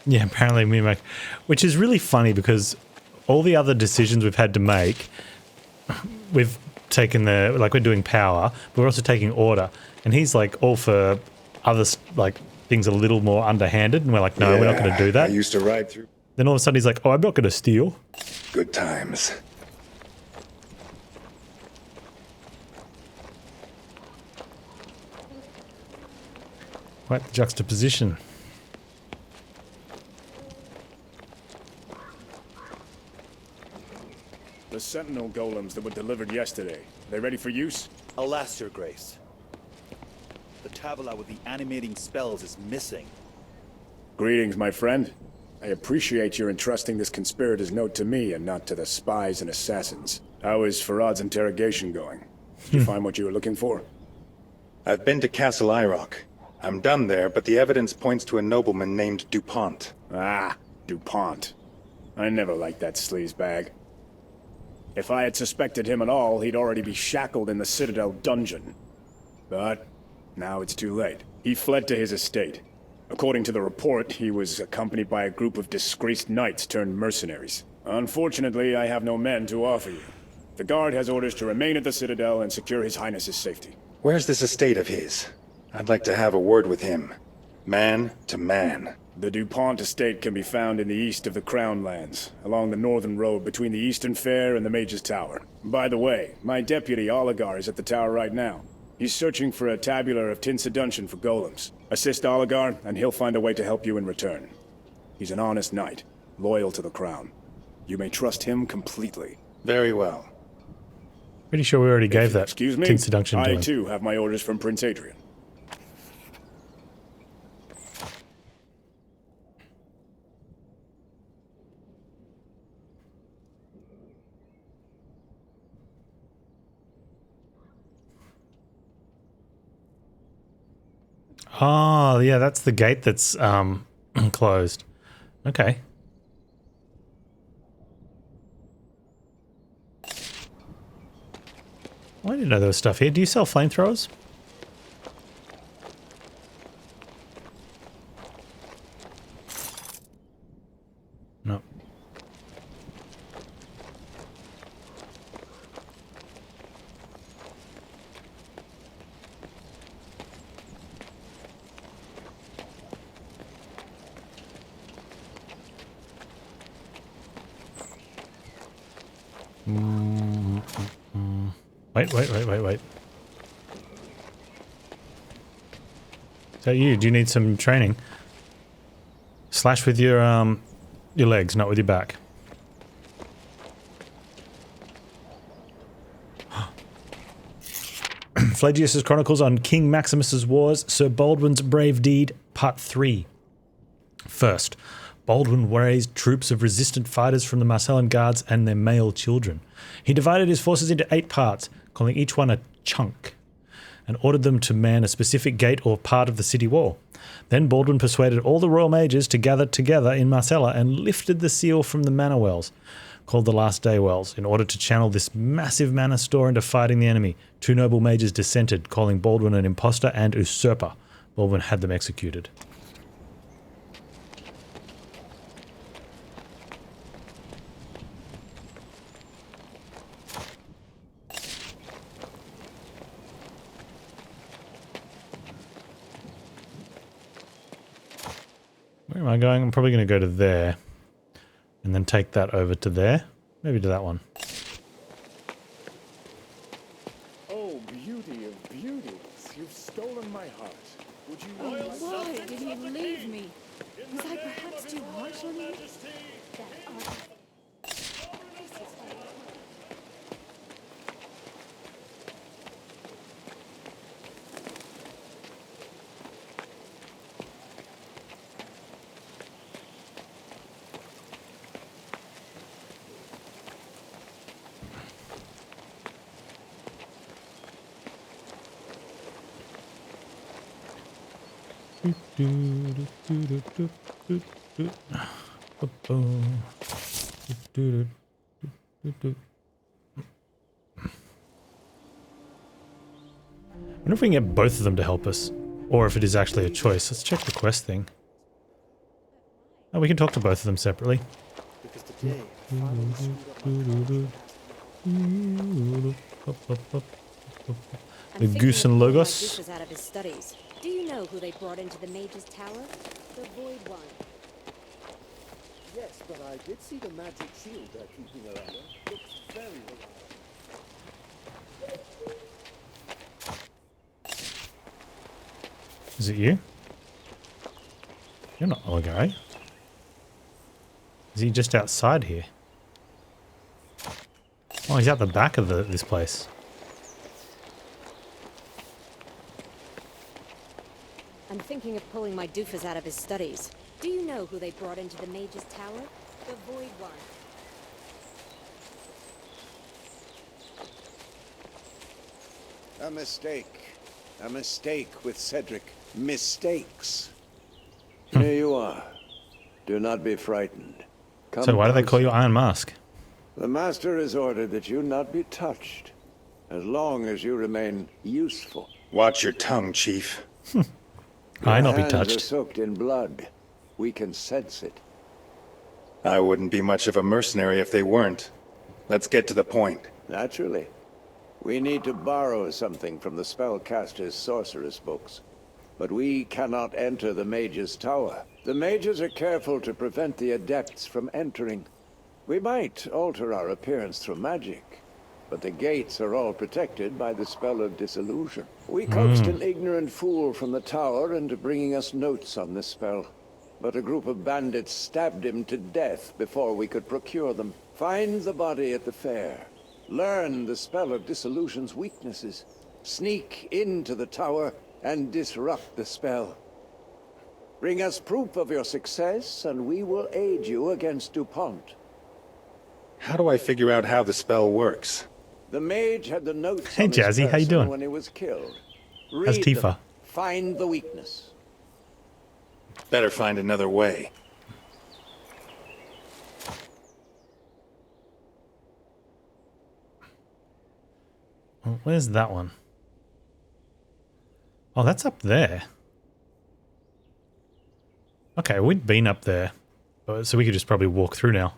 S1: Yeah, apparently we make... Which is really funny because all the other decisions we've had to make, we've taken the... Like, we're doing power, but we're also taking order. And he's like all for other, like, things a little more underhanded. And we're like, no, we're not going to do that.
S4: I used to ride through...
S1: Then all of a sudden he's like, oh, I'm not going to steal.
S4: Good times.
S1: Quite the juxtaposition.
S6: The sentinel golems that were delivered yesterday, they ready for use?
S11: Alas, Your Grace. The tabula with the animating spells is missing.
S6: Greetings, my friend. I appreciate your entrusting this conspirator's note to me and not to the spies and assassins. How is Farad's interrogation going? Did you find what you were looking for?
S4: I've been to Castle Irock. I'm done there, but the evidence points to a nobleman named DuPont.
S6: Ah, DuPont. I never liked that sleazebag. If I had suspected him at all, he'd already be shackled in the Citadel dungeon. But now it's too late. He fled to his estate. According to the report, he was accompanied by a group of disgraced knights turned mercenaries. Unfortunately, I have no men to offer you. The guard has orders to remain at the Citadel and secure His Highness's safety.
S4: Where's this estate of his? I'd like to have a word with him. Man to man.
S6: The DuPont estate can be found in the east of the Crown Lands, along the northern road between the Eastern Fair and the Mage's Tower. By the way, my deputy Oligar is at the tower right now. He's searching for a tabular of Tinsaduntion for golems. Assist Oligar, and he'll find a way to help you in return. He's an honest knight, loyal to the Crown. You may trust him completely.
S4: Very well.
S1: Pretty sure we already gave that
S6: Excuse me,
S1: Tinsadunction to him.
S6: I too have my orders from Prince Adrian.
S1: Oh, yeah, that's the gate that's closed. Okay. Well, I didn't know there was stuff here. Do you sell flamethrowers? No. Wait. Is that you? Do you need some training? Slash with your legs, not with your back. Flagius' Chronicles on King Maximus's Wars, Sir Baldwin's Brave Deed, Part 3. First, Baldwin raised troops of resistant fighters from the Marcellan Guards and their male children. He divided his forces into 8 parts, calling each one a chunk, and ordered them to man a specific gate or part of the city wall. Then Baldwin persuaded all the royal mages to gather together in Marcella and lifted the seal from the manor wells, called the Last Day Wells, in order to channel this massive mana store into fighting the enemy. 2 noble mages dissented, calling Baldwin an impostor and usurper. Baldwin had them executed. Where am I going? I'm probably going to go to there. And then take that over to there. Maybe to that one.
S16: Oh, beauty of beauties. You've stolen my heart. Would you...
S3: Why did he leave me? Was I perhaps too harsh on him?
S1: I wonder if we can get both of them to help us, or if it is actually a choice. Let's check the quest thing. Oh, we can talk to both of them separately. The Goose and Logos.
S17: Out of his studies. Do you know who they brought into the Mage's Tower? The Void One.
S16: Yes, but I did see the magic shield they're keeping around her. Looks very reliable.
S1: Is it you? You're not Oligai. Is he just outside here? Oh, he's out the back of this place.
S17: I'm thinking of pulling my doofus out of his studies. Do you know who they brought into the Mage's Tower? The Void One.
S18: A mistake. A mistake with Cedric. Mistakes. Here you are. Do not be frightened. Come
S1: So why do they call you Iron Mask?
S18: The Master has ordered that you not be touched, as long as you remain useful.
S4: Watch your tongue, Chief.
S1: I not be
S18: Your hands
S1: touched.
S18: are soaked in blood. We can sense it.
S4: I wouldn't be much of a mercenary if they weren't. Let's get to the point.
S18: Naturally. We need to borrow something from the spellcaster's sorceress books. But we cannot enter the Mage's Tower. The mages are careful to prevent the adepts from entering. We might alter our appearance through magic, but the gates are all protected by the spell of disillusion. We coaxed an ignorant fool from the tower into bringing us notes on this spell, but a group of bandits stabbed him to death before we could procure them. Find the body at the fair. Learn the spell of dissolution's weaknesses. Sneak into the tower and disrupt the spell. Bring us proof of your success, and we will aid you against DuPont.
S4: How do I figure out how the spell works?
S18: The mage had the notes
S1: Hey
S18: on his
S1: Jazzy, how you
S18: person
S1: doing?
S18: when he was killed.
S1: How's
S18: Read
S1: Tifa?
S18: them. Find the weakness.
S4: Better find another way.
S1: Oh, where's that one? Oh, that's up there. Okay, we'd been up there, so we could just probably walk through now.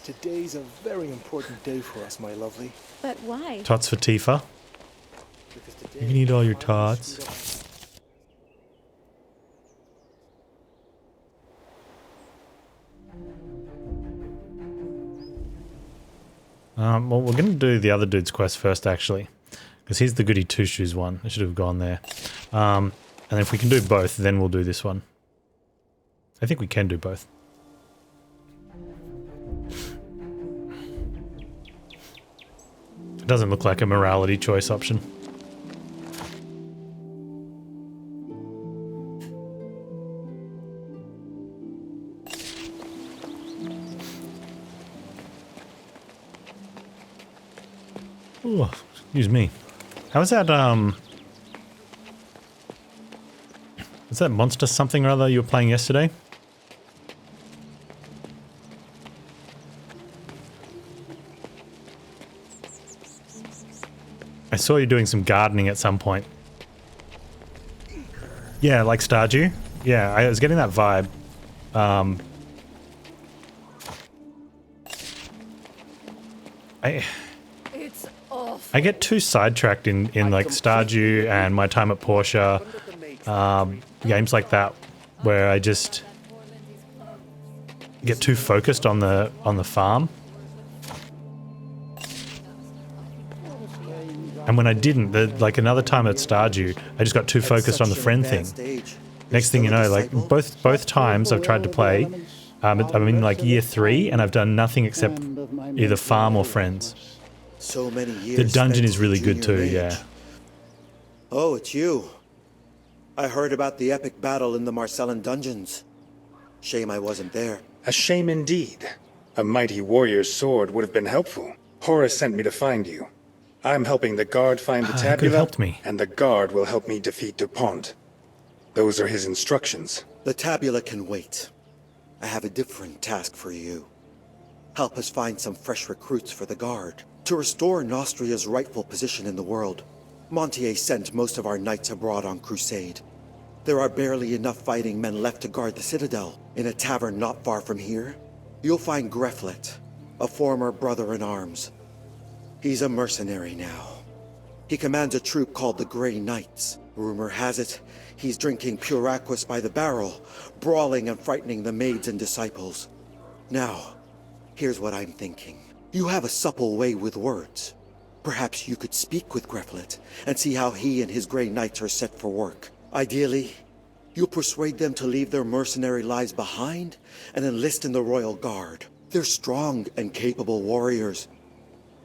S10: Today's a very important day for us, my lovely.
S3: But why?
S1: Tots for Tifa. You can eat all your tots. Well, we're going to do the other dude's quest first, actually. Because he's the goody two-shoes one. I should have gone there. And if we can do both, then we'll do this one. I think we can do both. It doesn't look like a morality choice option. Ooh, excuse me. How was that, was that monster something or other you were playing yesterday? I saw you doing some gardening at some point. Yeah, like Stardew. Yeah, I was getting that vibe. I get too sidetracked in like Stardew and my time at Porsche, games like that, where I just get too focused on the farm. And when I didn't, like another time at Stardew, I just got too focused on the friend thing. Next thing you know, like both times I've tried to play, I'm in like year 3 and I've done nothing except either farm or friends.
S19: So many years.
S1: The dungeon is really good too, yeah.
S19: Oh, it's you. I heard about the epic battle in the Marcellan dungeons. Shame I wasn't there.
S4: A shame indeed. A mighty warrior's sword would have been helpful. Horus sent me to find you. I'm helping the guard find the tabula,
S1: helped me.
S4: And the guard will help me defeat DuPont. Those are his instructions.
S19: The tabula can wait. I have a different task for you. Help us find some fresh recruits for the guard. To restore Nostria's rightful position in the world, Montier sent most of our knights abroad on crusade. There are barely enough fighting men left to guard the citadel. In a tavern not far from here, you'll find Greflet, a former brother-in-arms. He's a mercenary now. He commands a troop called the Grey Knights. Rumor has it, he's drinking pure aquas by the barrel, brawling and frightening the maids and disciples. Now, here's what I'm thinking. You have a supple way with words. Perhaps you could speak with Greflet and see how he and his Grey Knights are set for work. Ideally, you'll persuade them to leave their mercenary lives behind and enlist in the Royal Guard. They're strong and capable warriors.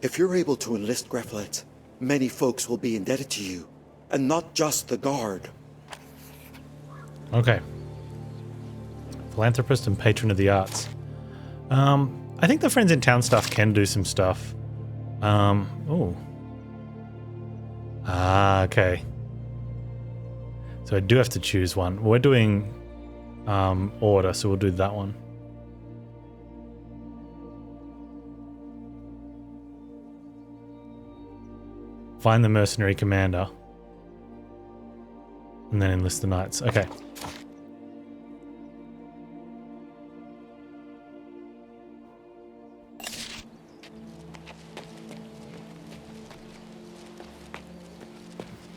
S19: If you're able to enlist Greflet, many folks will be indebted to you, and not just the guard.
S1: Okay. Philanthropist and patron of the arts. I think the Friends in Town stuff can do some stuff. Oh. Ah, okay. So I do have to choose one. We're doing order, so we'll do that one. Find the mercenary commander. And then enlist the knights. Okay.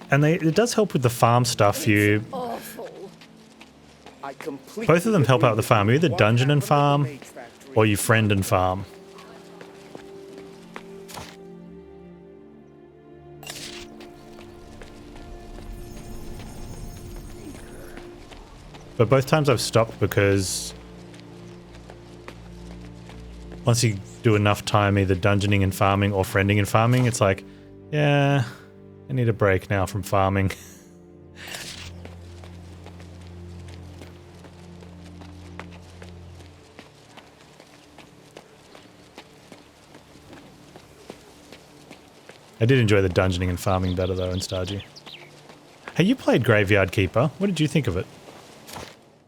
S1: And it does help with the farm stuff. Both of them help out with the farm. You either dungeon and farm, or you friend and farm. But both times I've stopped because once you do enough time either dungeoning and farming or friending and farming, it's like, yeah, I need a break now from farming. I did enjoy the dungeoning and farming better though in Stardew. Hey, you played Graveyard Keeper. What did you think of it?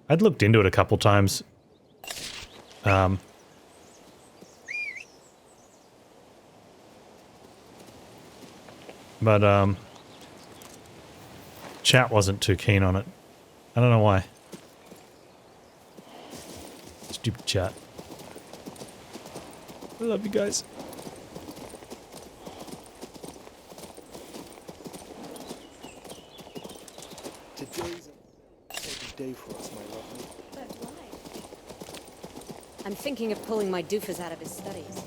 S1: I'd looked into it a couple times. But chat wasn't too keen on it. I don't know why. Stupid chat. I love you guys.
S10: Today's a day for us, my lovely.
S17: But why? I'm thinking of pulling my doofus out of his studies.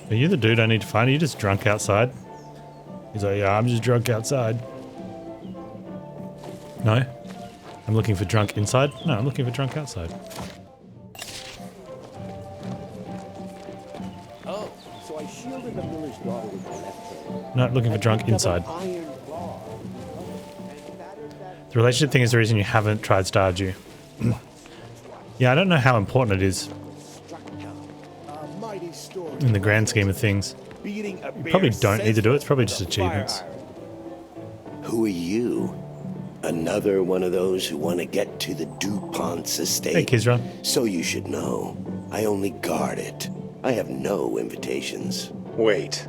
S1: Are you the dude I need to find? Are you just drunk outside? He's like, yeah, I'm just drunk outside. No? I'm looking for drunk inside? No, I'm looking for drunk outside.
S6: Oh, so I
S16: shielded the miller's daughter with your left hand.
S1: No, looking for drunk inside.
S16: Iron claw.
S1: The relationship thing is the reason you haven't tried Stardew. Yeah, I don't know how important it is in the grand scheme of things. You probably don't need to do it. It's probably just achievements.
S20: Who are you? Another one of those who want to get to the DuPont's estate?
S1: Hey, Kizra.
S20: So you should know, I only guard it. I have no invitations.
S4: Wait.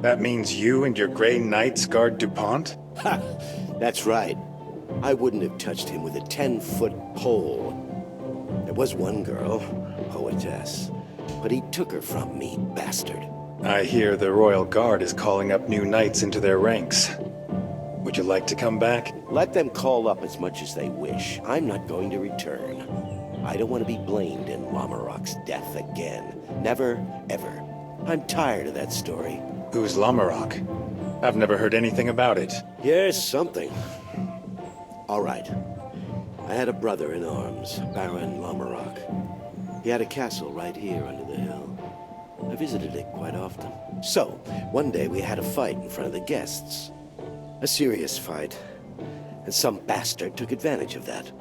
S4: That means you and your Grey Knights guard DuPont?
S20: Ha! That's right. I wouldn't have touched him with a 10-foot pole. There was one girl, poetess, but he took her from me, bastard.
S4: I hear the Royal Guard is calling up new knights into their ranks. Would you like to come back?
S20: Let them call up as much as they wish. I'm not going to return. I don't want to be blamed in Lamarok's death again. Never, ever. I'm tired of that story.
S4: Who's Lamarok? I've never heard anything about it.
S20: Here's something. All right. I had a brother in arms, Baron Lamarok. He had a castle right here under the hill. I visited it quite often. So, one day we had a fight in front of the guests. A serious fight. And some bastard took advantage of that.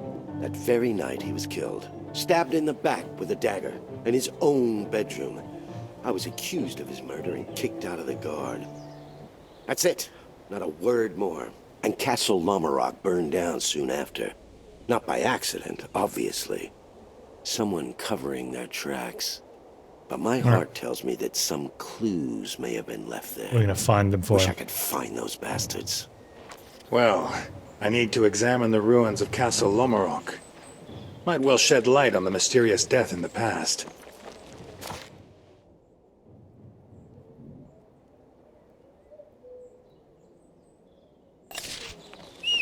S20: That very night he was killed. Stabbed in the back with a dagger. In his own bedroom. I was accused of his murder and kicked out of the guard. That's it. Not a word more. And Castle Lamarok burned down soon after. Not by accident, obviously. Someone covering their tracks. But my heart tells me that some clues may have been left there.
S1: We're going to find them for
S20: Wish
S1: you.
S20: I could find those bastards.
S4: Well, I need to examine the ruins of Castle Lamarok. Might well shed light on the mysterious death in the past.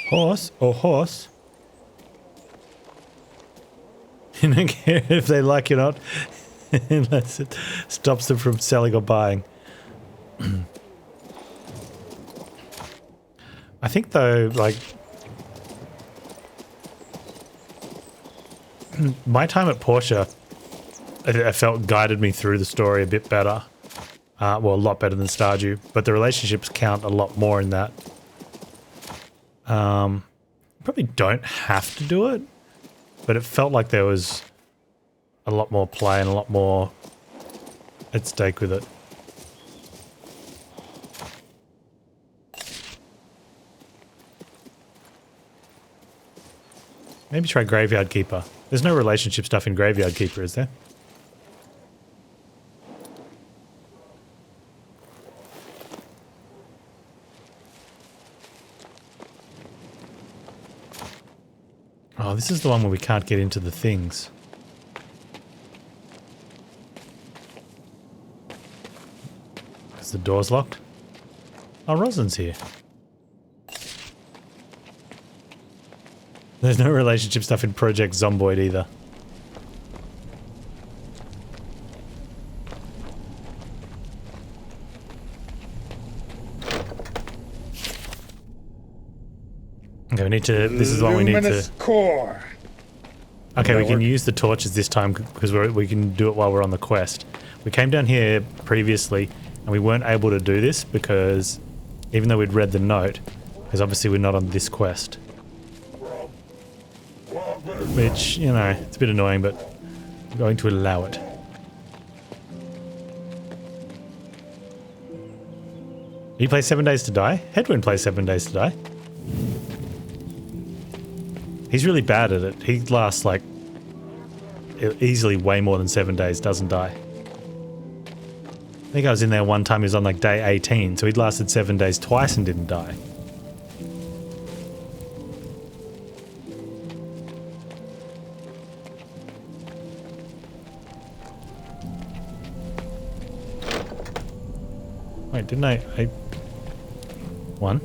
S1: Horse? Or horse? You don't care if they like it or not, unless it stops them from selling or buying. I think though, like, my time at Porsche, I felt guided me through the story a bit better. Well, a lot better than Stardew, but the relationships count a lot more in that. Probably don't have to do it, but it felt like there was a lot more play and a lot more at stake with it. Maybe try Graveyard Keeper. There's no relationship stuff in Graveyard Keeper, is there? Oh, this is the one where we can't get into the things. Is the door's locked? Oh, Rosalind's here. There's no relationship stuff in Project Zomboid either. Okay, we need to. This is the one we need to.
S4: Core.
S1: Okay, we can use the torches this time because we can do it while we're on the quest. We came down here previously and we weren't able to do this because even though we'd read the note, because obviously we're not on this quest. Which, you know, it's a bit annoying, but I'm going to allow it. You play 7 Days to Die? Hedwyn plays 7 Days to Die. He's really bad at it. He lasts like easily way more than 7 days, doesn't die. I think I was in there one time, he was on like day 18, so he'd lasted 7 days twice and didn't die. Wait, didn't I... One?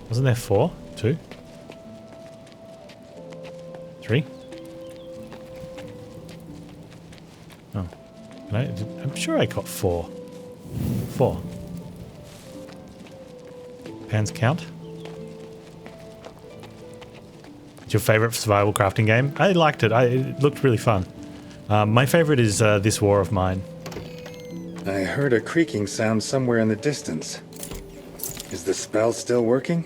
S1: Wasn't there 4? 2? 3? Oh. I'm sure I got 4. 4. Panz count? It's your favorite survival crafting game? I liked it. It looked really fun. My favorite is This War of Mine.
S4: I heard a creaking sound somewhere in the distance. Is the spell still working?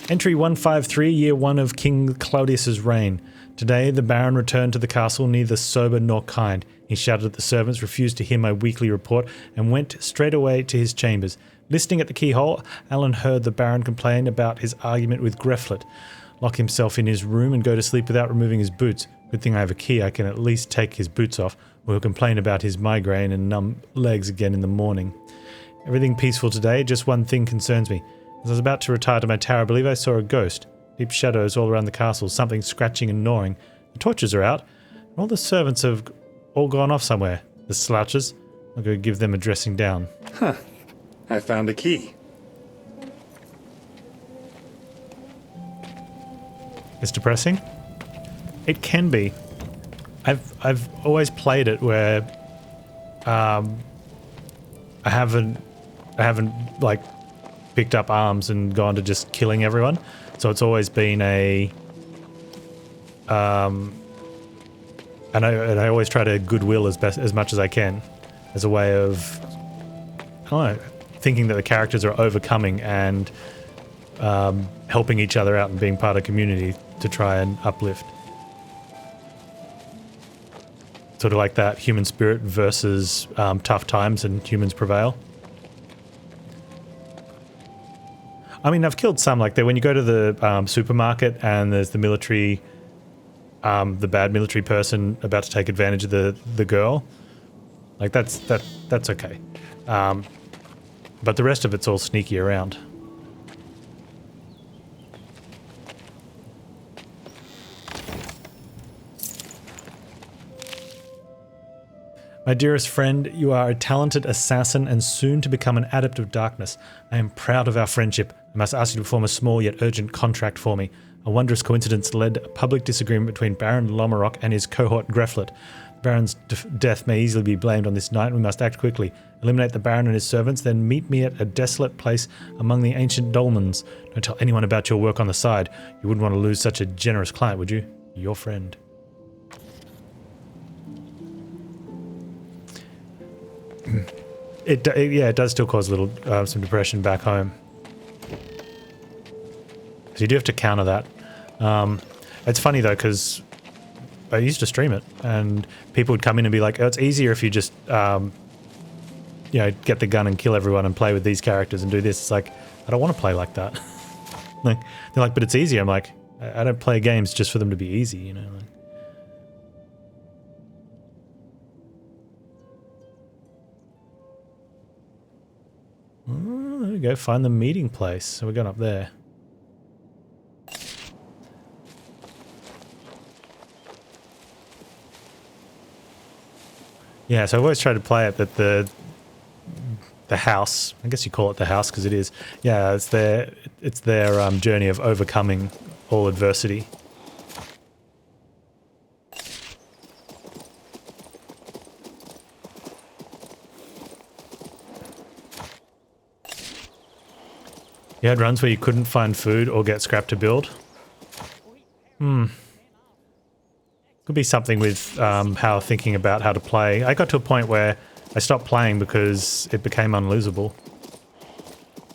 S1: Entry 153, year 1 of King Claudius's reign. Today, the Baron returned to the castle neither sober nor kind. He shouted at the servants, refused to hear my weekly report, and went straight away to his chambers. Listening at the keyhole, Alan heard the Baron complain about his argument with Greflet, lock himself in his room and go to sleep without removing his boots. Good thing I have a key, I can at least take his boots off, or he'll complain about his migraine and numb legs again in the morning. Everything peaceful today, just one thing concerns me. As I was about to retire to my tower, I believe I saw a ghost. Deep shadows all around the castle, something scratching and gnawing. The torches are out, and all the servants have all gone off somewhere. The slouches. I'll go give them a dressing down.
S4: Huh. I found a key.
S1: It's depressing? It can be. I've always played it where I haven't like picked up arms and gone to just killing everyone. So it's always been a and I always try to goodwill as much as I can, as a way of, I don't know, thinking that the characters are overcoming and helping each other out and being part of a community to try and uplift. Sort of like that human spirit versus tough times and humans prevail. I mean, I've killed some like that. When you go to the supermarket and there's the military, the bad military person about to take advantage of the girl, like that's okay. But the rest of it's all sneaky around. My dearest friend, you are a talented assassin and soon to become an adept of darkness. I am proud of our friendship. I must ask you to perform a small yet urgent contract for me. A wondrous coincidence led a public disagreement between Baron Lomarok and his cohort Greflet. The Baron's death may easily be blamed on this night, and we must act quickly. Eliminate the Baron and his servants, then meet me at a desolate place among the ancient dolmens. Don't tell anyone about your work on the side. You wouldn't want to lose such a generous client, would you? Your friend. It does still cause a little some depression back home. So you do have to counter that. It's funny though, because I used to stream it, and people would come in and be like, "Oh, it's easier if you just, get the gun and kill everyone and play with these characters and do this." It's like, I don't want to play like that. Like, they're like, "But it's easier." I'm like, I don't play games just for them to be easy, you know. Like, oh, there we go. Find the meeting place. So we're going up there. Yeah, so I've always tried to play it that the house, I guess you call it the house because it is. Yeah, it's their journey of overcoming all adversity. You had runs where you couldn't find food or get scrap to build? Could be something with how thinking about how to play. I got to a point where I stopped playing because it became unlosable.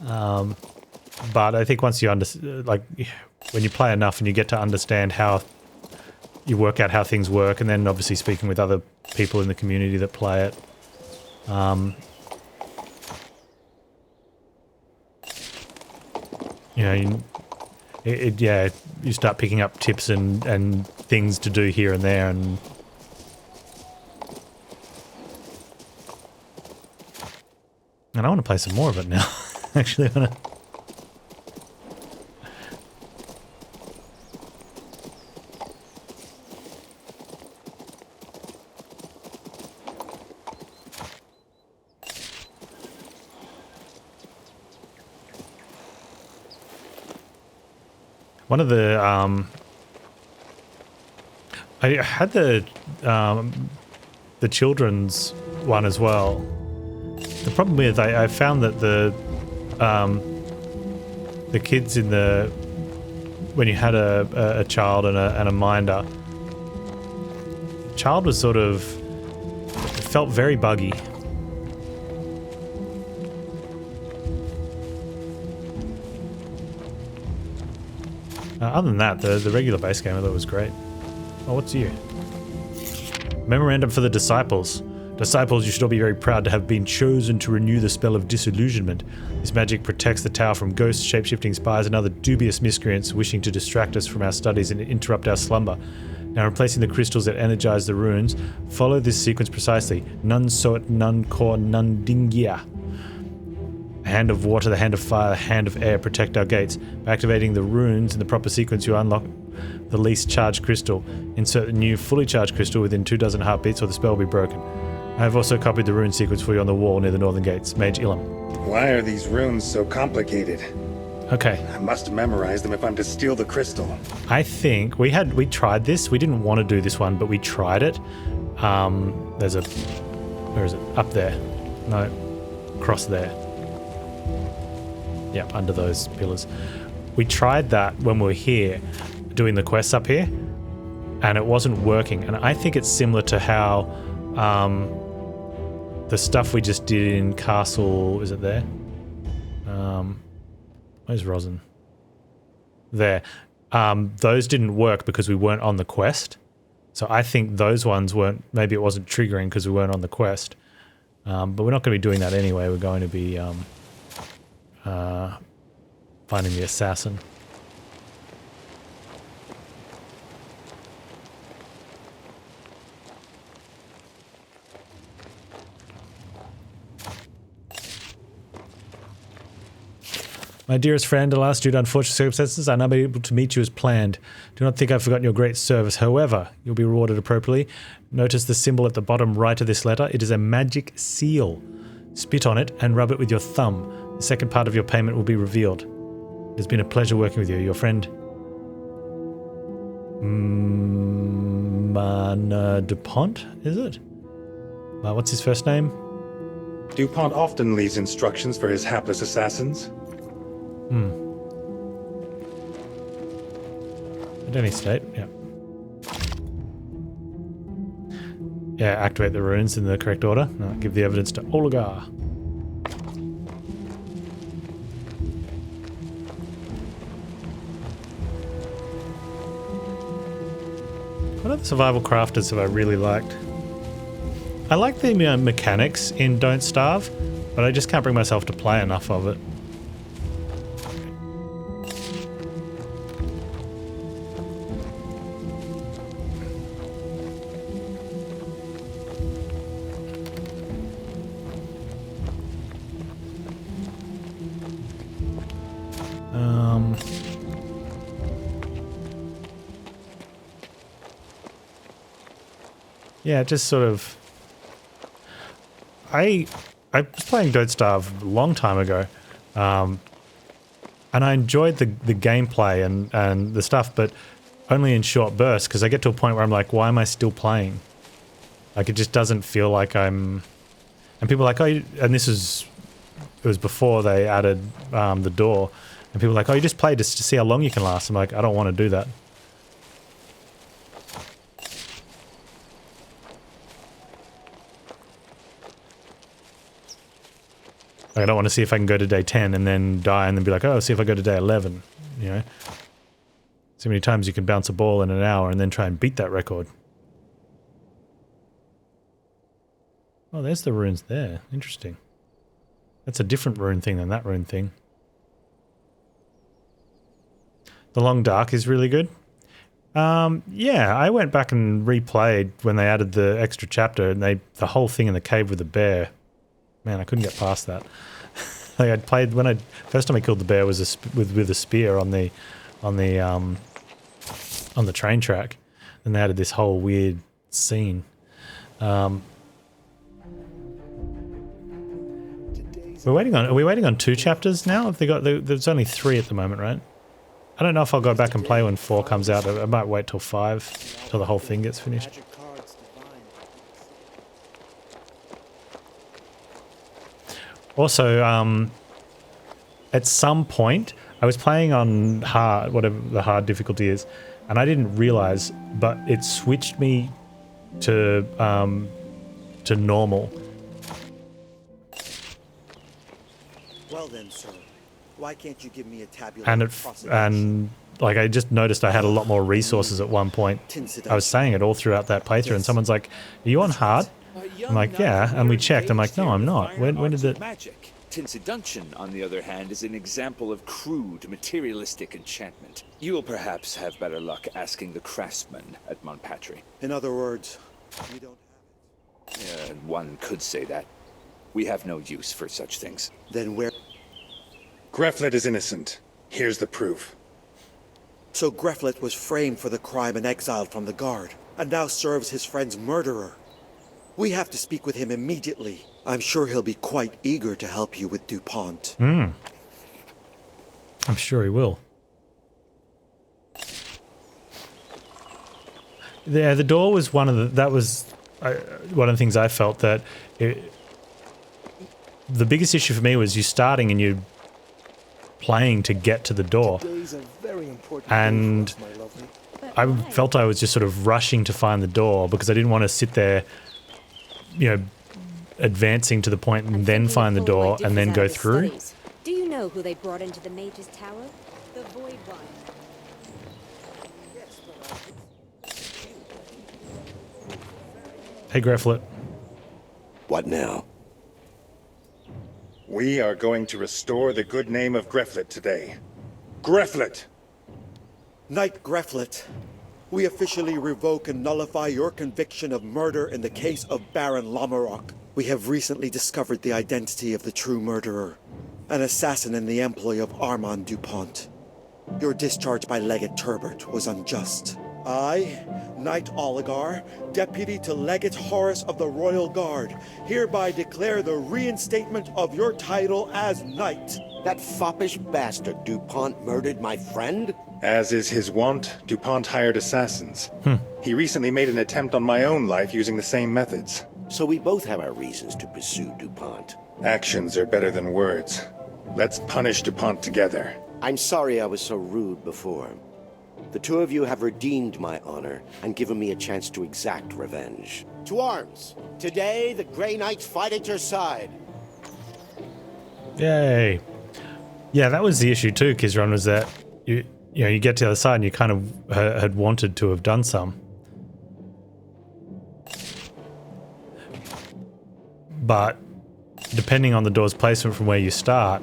S1: But I think once you when you play enough and you get to understand how you work out how things work, and then obviously speaking with other people in the community that play it, you start picking up tips and things to do here and there, and I want to play some more of it now. Actually, I want to. One of the I had the children's one as well. The problem is I found that the kids in the when you had a child and a minder, child was sort of It felt very buggy. Other than that, the regular base game I thought was great. Oh, what's you? Memorandum for the Disciples. Disciples, you should all be very proud to have been chosen to renew the spell of disillusionment. This magic protects the tower from ghosts, shape-shifting spies, and other dubious miscreants wishing to distract us from our studies and interrupt our slumber. Now, replacing the crystals that energize the runes, follow this sequence precisely. Nun soit, nun cor, nun dingia. Hand of water, the hand of fire, the hand of air protect our gates. By activating the runes in the proper sequence, you unlock the least charged crystal. Insert the new fully charged crystal within 24 heartbeats or the spell will be broken. I have also copied the rune sequence for you on the wall near the northern gates. Mage Ilum.
S4: Why are these runes so complicated?
S1: Okay.
S4: I must memorize them if I'm to steal the crystal.
S1: I think we tried this. We didn't want to do this one, but we tried it. There's a... Where is it? Up there. No. Across there. Yeah, under those pillars. We tried that when we were here, doing the quests up here, and it wasn't working. And I think it's similar to how the stuff we just did in Castle... Is it there? Where's Rosin? There. Those didn't work because we weren't on the quest. So I think those ones weren't... Maybe it wasn't triggering because we weren't on the quest. But we're not going to be doing that anyway. We're going to be finding the assassin. My dearest friend, alas, due to unfortunate circumstances, I'm unable to meet you as planned. Do not think I've forgotten your great service. However, you'll be rewarded appropriately. Notice the symbol at the bottom right of this letter. It is a magic seal. Spit on it and rub it with your thumb. The second part of your payment will be revealed. It has been a pleasure working with you. Your friend... Mana DuPont, is it? What's his first name?
S4: DuPont often leaves instructions for his hapless assassins.
S1: At any state, yeah. Yeah, activate the runes in the correct order. Give the evidence to Olgar. What other survival crafters have I really liked? I like the mechanics in Don't Starve, but I just can't bring myself to play enough of it. Yeah, just sort of... I was playing Don't Starve a long time ago, and I enjoyed the gameplay and the stuff, but only in short bursts, because I get to a point where I'm like, why am I still playing? Like, it just doesn't feel like I'm... And people are like, oh, and this is... It was before they added the door, and people are like, oh, you just play just to see how long you can last. I'm like, I don't want to do that. I don't want to see if I can go to day 10 and then die and then be like, oh, see if I go to day 11, you know? So many times you can bounce a ball in an hour and then try and beat that record. Oh, there's the runes there. Interesting. That's a different rune thing than that rune thing. The Long Dark is really good. Yeah, I went back and replayed when they added the extra chapter and the whole thing in the cave with the bear. Man, I couldn't get past that. Like I'd played when first time I killed the bear was with a spear on the train track, and they added this whole weird scene. Are we waiting on 2 chapters now? Have they got? There's only 3 at the moment, right? I don't know if I'll go back and play when 4 comes out. I might wait till 5, till the whole thing gets finished. Also, at some point, I was playing on hard, whatever the hard difficulty is, and I didn't realize, but it switched me to to normal.
S19: Well then, sir, why can't you give me a tabular
S1: And like I just noticed I had a lot more resources at one point. I was saying it all throughout that playthrough, and someone's like, "Are you on hard?" I'm like, "Yeah," and we checked. I'm like, "No, I'm not. When did it?"
S21: Magic. Tinsidunction, on the other hand, is an example of crude, materialistic enchantment. You will perhaps have better luck asking the craftsman at Montpatry.
S19: In other words, we don't
S21: One could say that. We have no use for such things.
S19: Then where...
S4: Greflet is innocent. Here's the proof.
S19: So Greflet was framed for the crime and exiled from the guard, and now serves his friend's murderer. We have to speak with him immediately. I'm sure he'll be quite eager to help you with DuPont.
S1: I'm sure he will. Yeah, the door was one of the... That was one of the things I felt that... the biggest issue for me was you starting and you playing to get to the door. And I felt I was just sort of rushing to find the door because I didn't want to sit there, you know, advancing to the point and then find the door and then go through.
S17: Do you know who they brought into the Mage's Tower? The Void One.
S1: Hey, Greflet.
S20: What now?
S4: We are going to restore the good name of Greflet today. Greflet!
S19: Knight Greflet, we officially revoke and nullify your conviction of murder in the case of Baron Lamarok. We have recently discovered the identity of the true murderer, an assassin in the employ of Armand DuPont. Your discharge by Legate Turbert was unjust. I, Knight Oligar, Deputy to Legate Horace of the Royal Guard, hereby declare the reinstatement of your title as Knight.
S20: That foppish bastard DuPont murdered my friend?
S4: As is his wont, DuPont hired assassins. He recently made an attempt on my own life using the same methods.
S20: So we both have our reasons to pursue DuPont.
S4: Actions are better than words. Let's punish DuPont together.
S20: I'm sorry I was so rude before. The two of you have redeemed my honor and given me a chance to exact revenge. To arms! Today, the Grey Knights fight at your side.
S1: Yay. Yeah, that was the issue too, Kizron, was that you get to the other side and you kind of had wanted to have done some. But depending on the door's placement from where you start,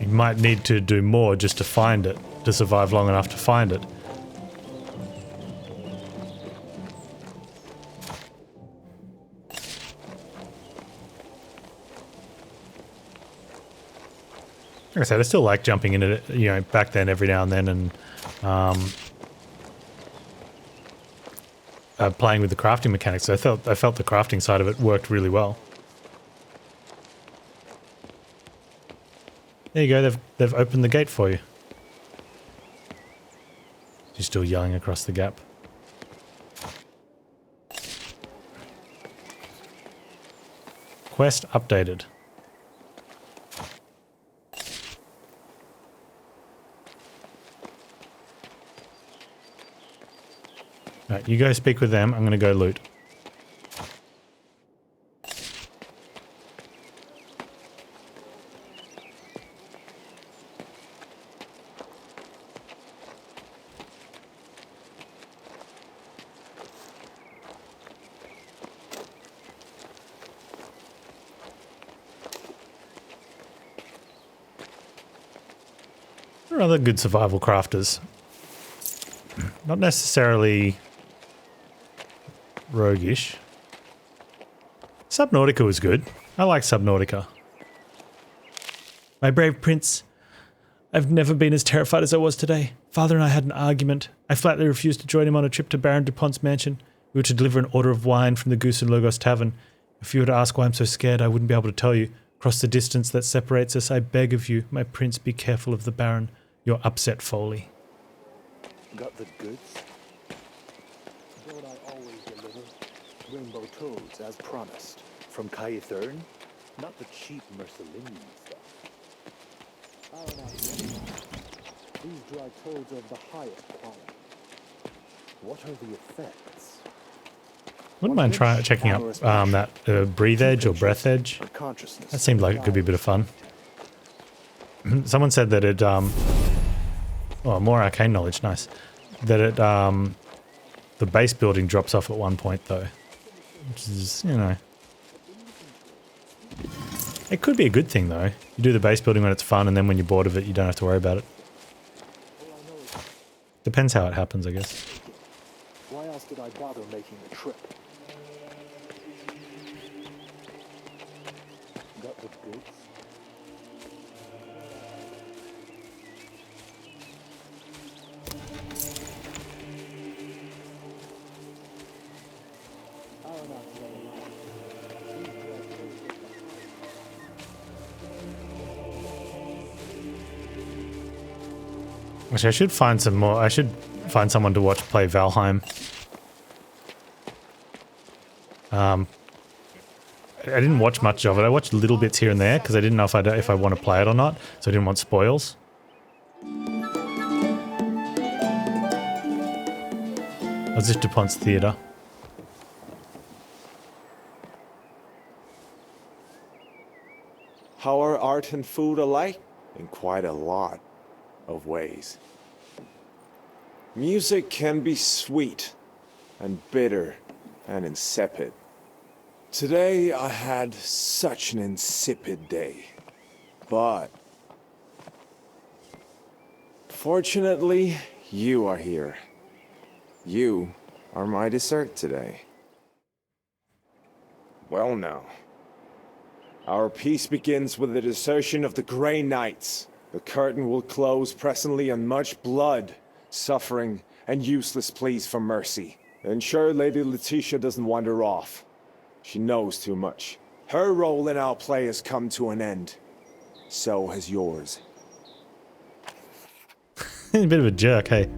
S1: you might need to do more just to find it, to survive long enough to find it. Like I said, I still like jumping into it, you know, back then every now and then and playing with the crafting mechanics. I felt the crafting side of it worked really well. There you go, they've opened the gate for you. She's still yelling across the gap. Quest updated. Right, you go speak with them. I'm going to go loot. There are other good survival crafters. Not necessarily roguish. Subnautica was good. I like Subnautica. My brave prince, I've never been as terrified as I was today. Father and I had an argument. I flatly refused to join him on a trip to Baron DuPont's mansion. We were to deliver an order of wine from the Goose and Logos Tavern. If you were to ask why I'm so scared, I wouldn't be able to tell you. Across the distance that separates us, I beg of you, my prince, be careful of the Baron. You're upset, Foley.
S10: Got the goods? Don't I always deliver? Rainbow toads, as promised.
S11: From Kaithern? Not the cheap Mercelinian stuff.
S10: These dry toads are of the highest quality.
S11: What are the effects?
S1: Wouldn't mind checking out that breathe edge or breath edge. That seemed like it could be a bit of fun. Someone said that it, oh, more arcane knowledge, nice. That it, the base building drops off at one point though, which is, you know, it could be a good thing though. You do the base building when it's fun, and then when you're bored of it, you don't have to worry about it. Depends how it happens, I guess.
S10: Why else did I bother making the trip? Got the goods?
S1: Actually, I should find some more. I should find someone to watch play Valheim. I didn't watch much of it. I watched little bits here and there because I didn't know if I want to play it or not, so I didn't want spoils. Was this DuPont's theatre?
S16: How are art and food alike? In quite a lot of ways. Music can be sweet and bitter and insipid. Today I had such an insipid day, but fortunately you are here. You are my dessert today. Well now, our piece begins with the desertion of the Grey Knights. The curtain will close presently on much blood, suffering, and useless pleas for mercy. Ensure Lady Letitia doesn't wander off. She knows too much. Her role in our play has come to an end. So has yours.
S1: A bit of a jerk, hey.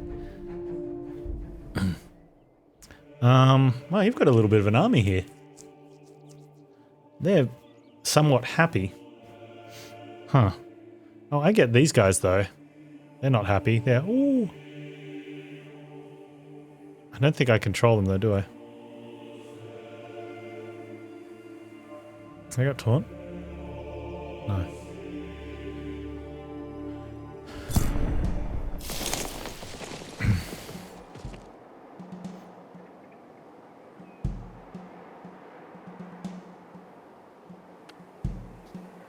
S1: Well, you've got a little bit of an army here. They're somewhat happy. Huh. Oh, I get these guys, though. They're not happy. They're... Ooh. I don't think I control them, though, do I? I got taunt? No.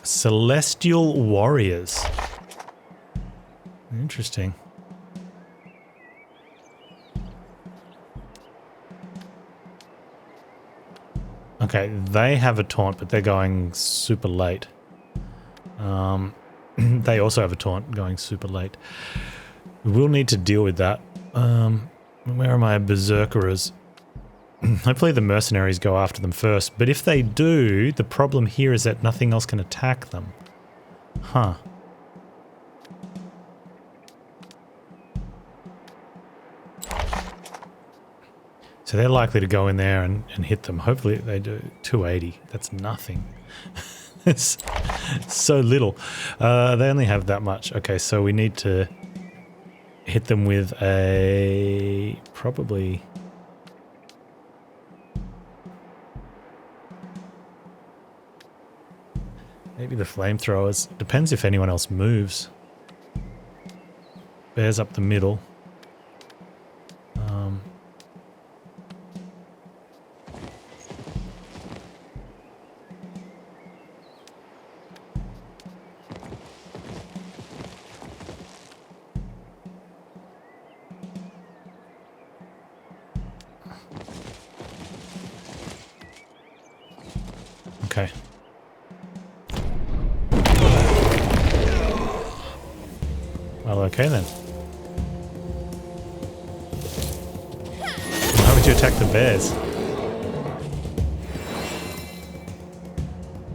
S1: Celestial Warriors. Interesting. Okay, they have a taunt, but they're going super late. They also have a taunt going super late. We'll need to deal with that. Where are my berserkers? Hopefully the mercenaries go after them first, but if they do, the problem here is that nothing else can attack them. Huh. So they're likely to go in there and hit them. Hopefully they do. 280. That's nothing. It's so little. They only have that much. Okay, so we need to hit them with a... probably... maybe the flamethrowers. Depends if anyone else moves. Bears up the middle. Okay. Well, okay then. How would you attack the bears?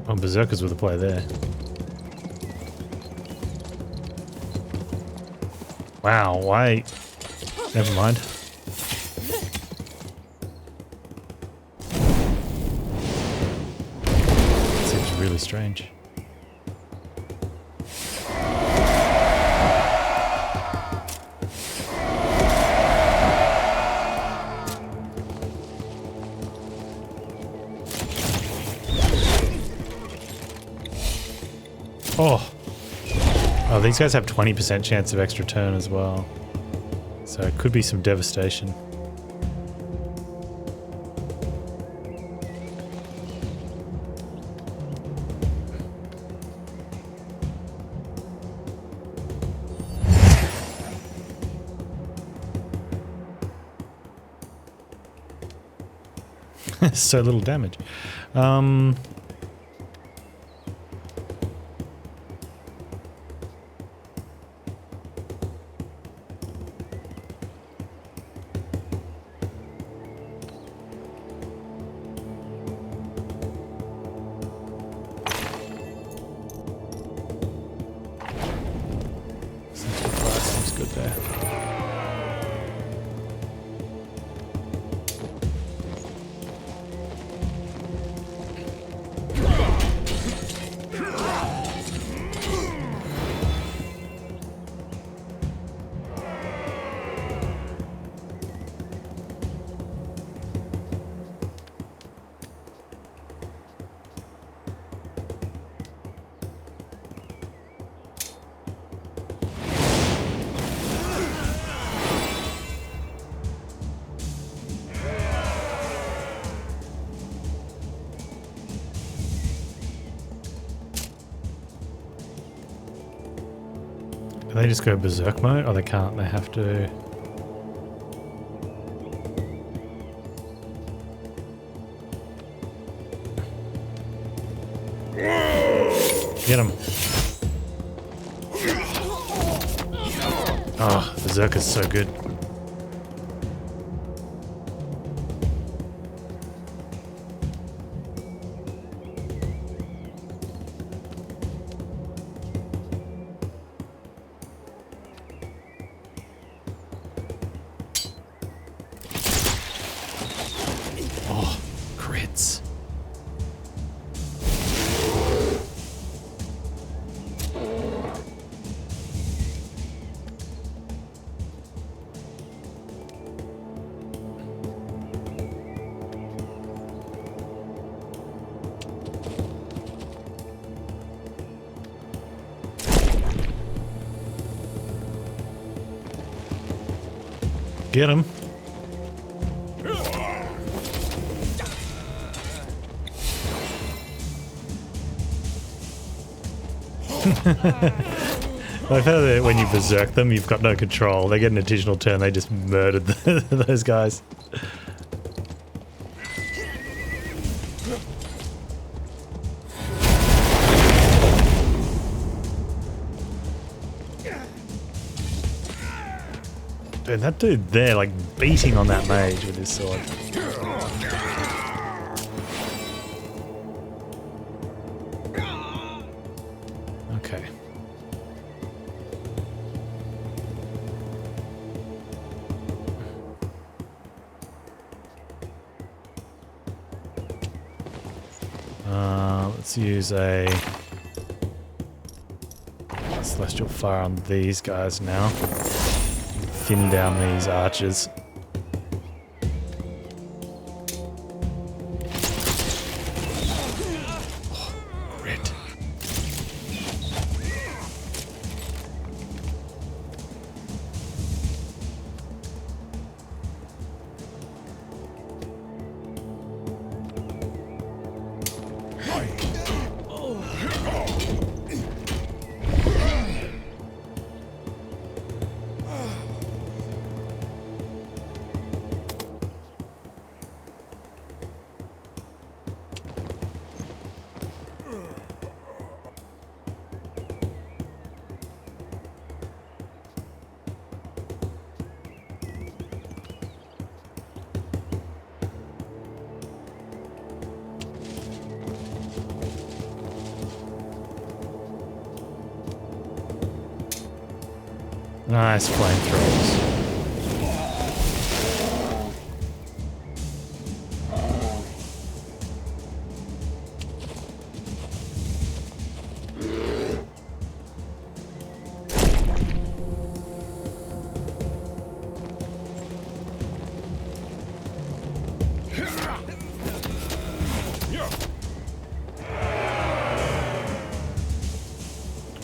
S1: Oh, berserkers with a play there. Wow, why? Never mind. Seems really strange. Oh. Oh, these guys have 20% chance of extra turn as well. So it could be some devastation. So little damage. Seems good there. Can they just go berserk mode? Oh, they can't. They have to... Get him. Oh, berserk is so good. Oh, crits. Get him. I've heard that when you berserk them, you've got no control. They get an additional turn, they just murdered those guys. Dude, that dude there, like, beating on that mage with his sword. Okay. Let's use a celestial fire on these guys now. Thin down these archers. Oh, red. Nice flamethrowers.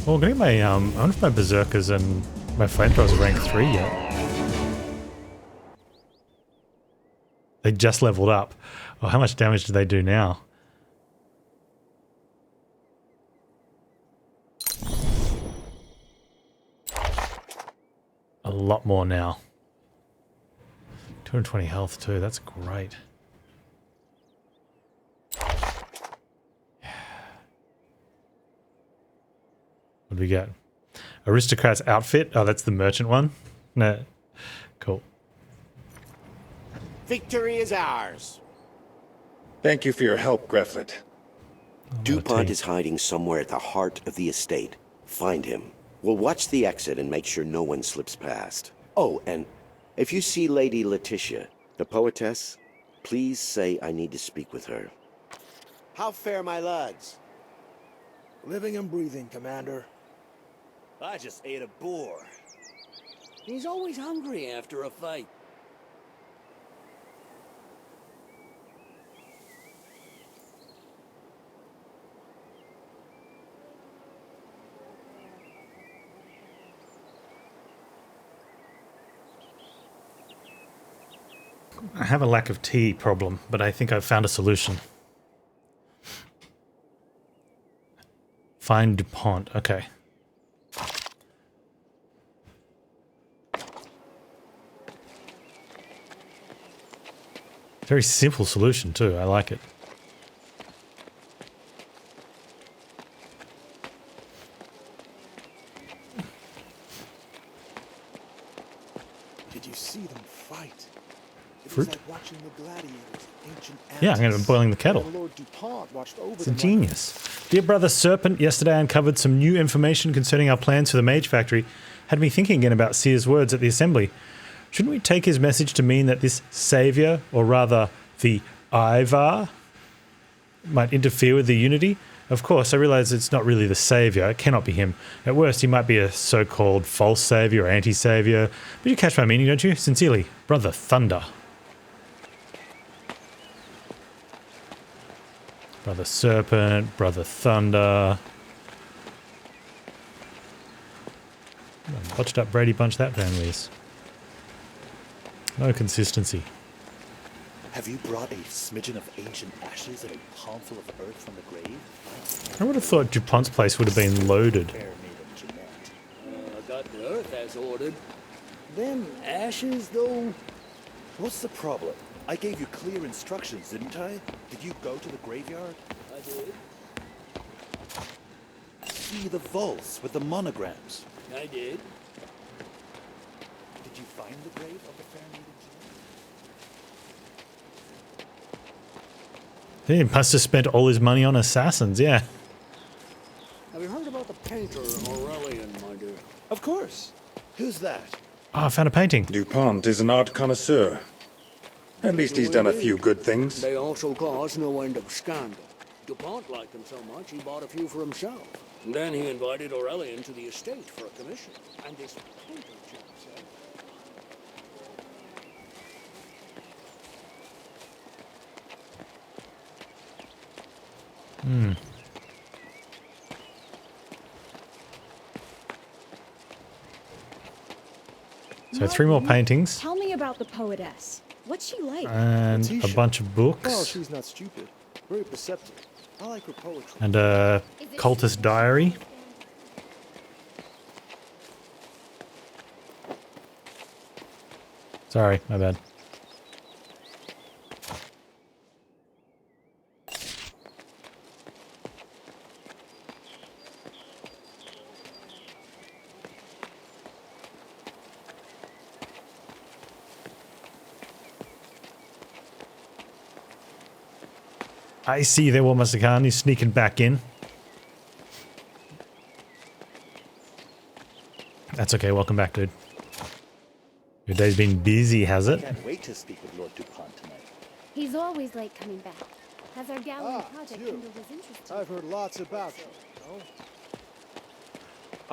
S1: Well, I'm getting my, I wonder if my berserkers and my flamethrowers are rank 3 yet. They just leveled up. Oh, how much damage do they do now? A lot more now. 220 health too, that's great. What do we get? Aristocrat's outfit. Oh, that's the merchant one? No. Cool.
S18: Victory is ours.
S4: Thank you for your help, Greflet.
S20: DuPont is hiding somewhere at the heart of the estate. Find him. We'll watch the exit and make sure no one slips past. Oh, and if you see Lady Letitia, the poetess, please say I need to speak with her. How fare my lads?
S10: Living and breathing, Commander.
S8: I just ate a boar. He's always hungry after a fight.
S1: I have a lack of tea problem, but I think I've found a solution. Find DuPont. Okay. Very simple solution too. I like it.
S10: Did you see them fight? It
S1: Fruit?
S10: was like watching the gladiators, ancient
S1: Yeah, I'm going to be boiling the kettle.
S10: Lord DuPont watched over
S1: It's a
S10: them
S1: genius. Dear Brother Serpent, yesterday I uncovered some new information concerning our plans for the Mage Factory. Had me thinking again about Seer's words at the assembly. Shouldn't we take his message to mean that this savior, or rather the Ivar, might interfere with the unity? Of course, I realize it's not really the savior. It cannot be him. At worst, he might be a so-called false savior or anti-savior. But you catch my meaning, don't you? Sincerely, Brother Thunder. Brother Serpent, Brother Thunder. Botched up Brady Bunch that family is. No consistency.
S11: Have you brought a smidgen of ancient ashes and a palmful of earth from the grave?
S1: I would have thought DuPont's place would have been loaded.
S8: I got the earth as ordered. Them ashes, though.
S11: What's the problem? I gave you clear instructions, didn't I? Did you go to the graveyard?
S8: I did.
S11: See the vaults with the monograms.
S8: I did.
S11: Did you find the grave of the fair maiden?
S1: He must have spent all his money on assassins, yeah.
S8: Have you heard about the painter Aurelian, my dear?
S11: Of course. Who's that?
S1: Oh, I found a painting.
S4: DuPont is an art connoisseur. At least he's done a few good things.
S8: They also caused no end of scandal. DuPont liked them so much, he bought a few for himself. And then he invited Aurelian to the estate for a commission. And this painter chap said...
S1: Hmm. So 3 more paintings.
S17: Tell me about the poetess. What's she like?
S1: And a bunch of books.
S10: Oh, she's not stupid. Very perceptive. I like her poetry.
S1: And a cultist diary. Sorry, my bad. I see you there, Master Khan. He's sneaking back in. That's okay. Welcome back, dude. Your day's been busy, has it?
S11: Can't wait to speak with Lord DuPont tonight.
S3: He's always late coming back. Has our gallery project kindled his interest?
S10: I've heard lots about you.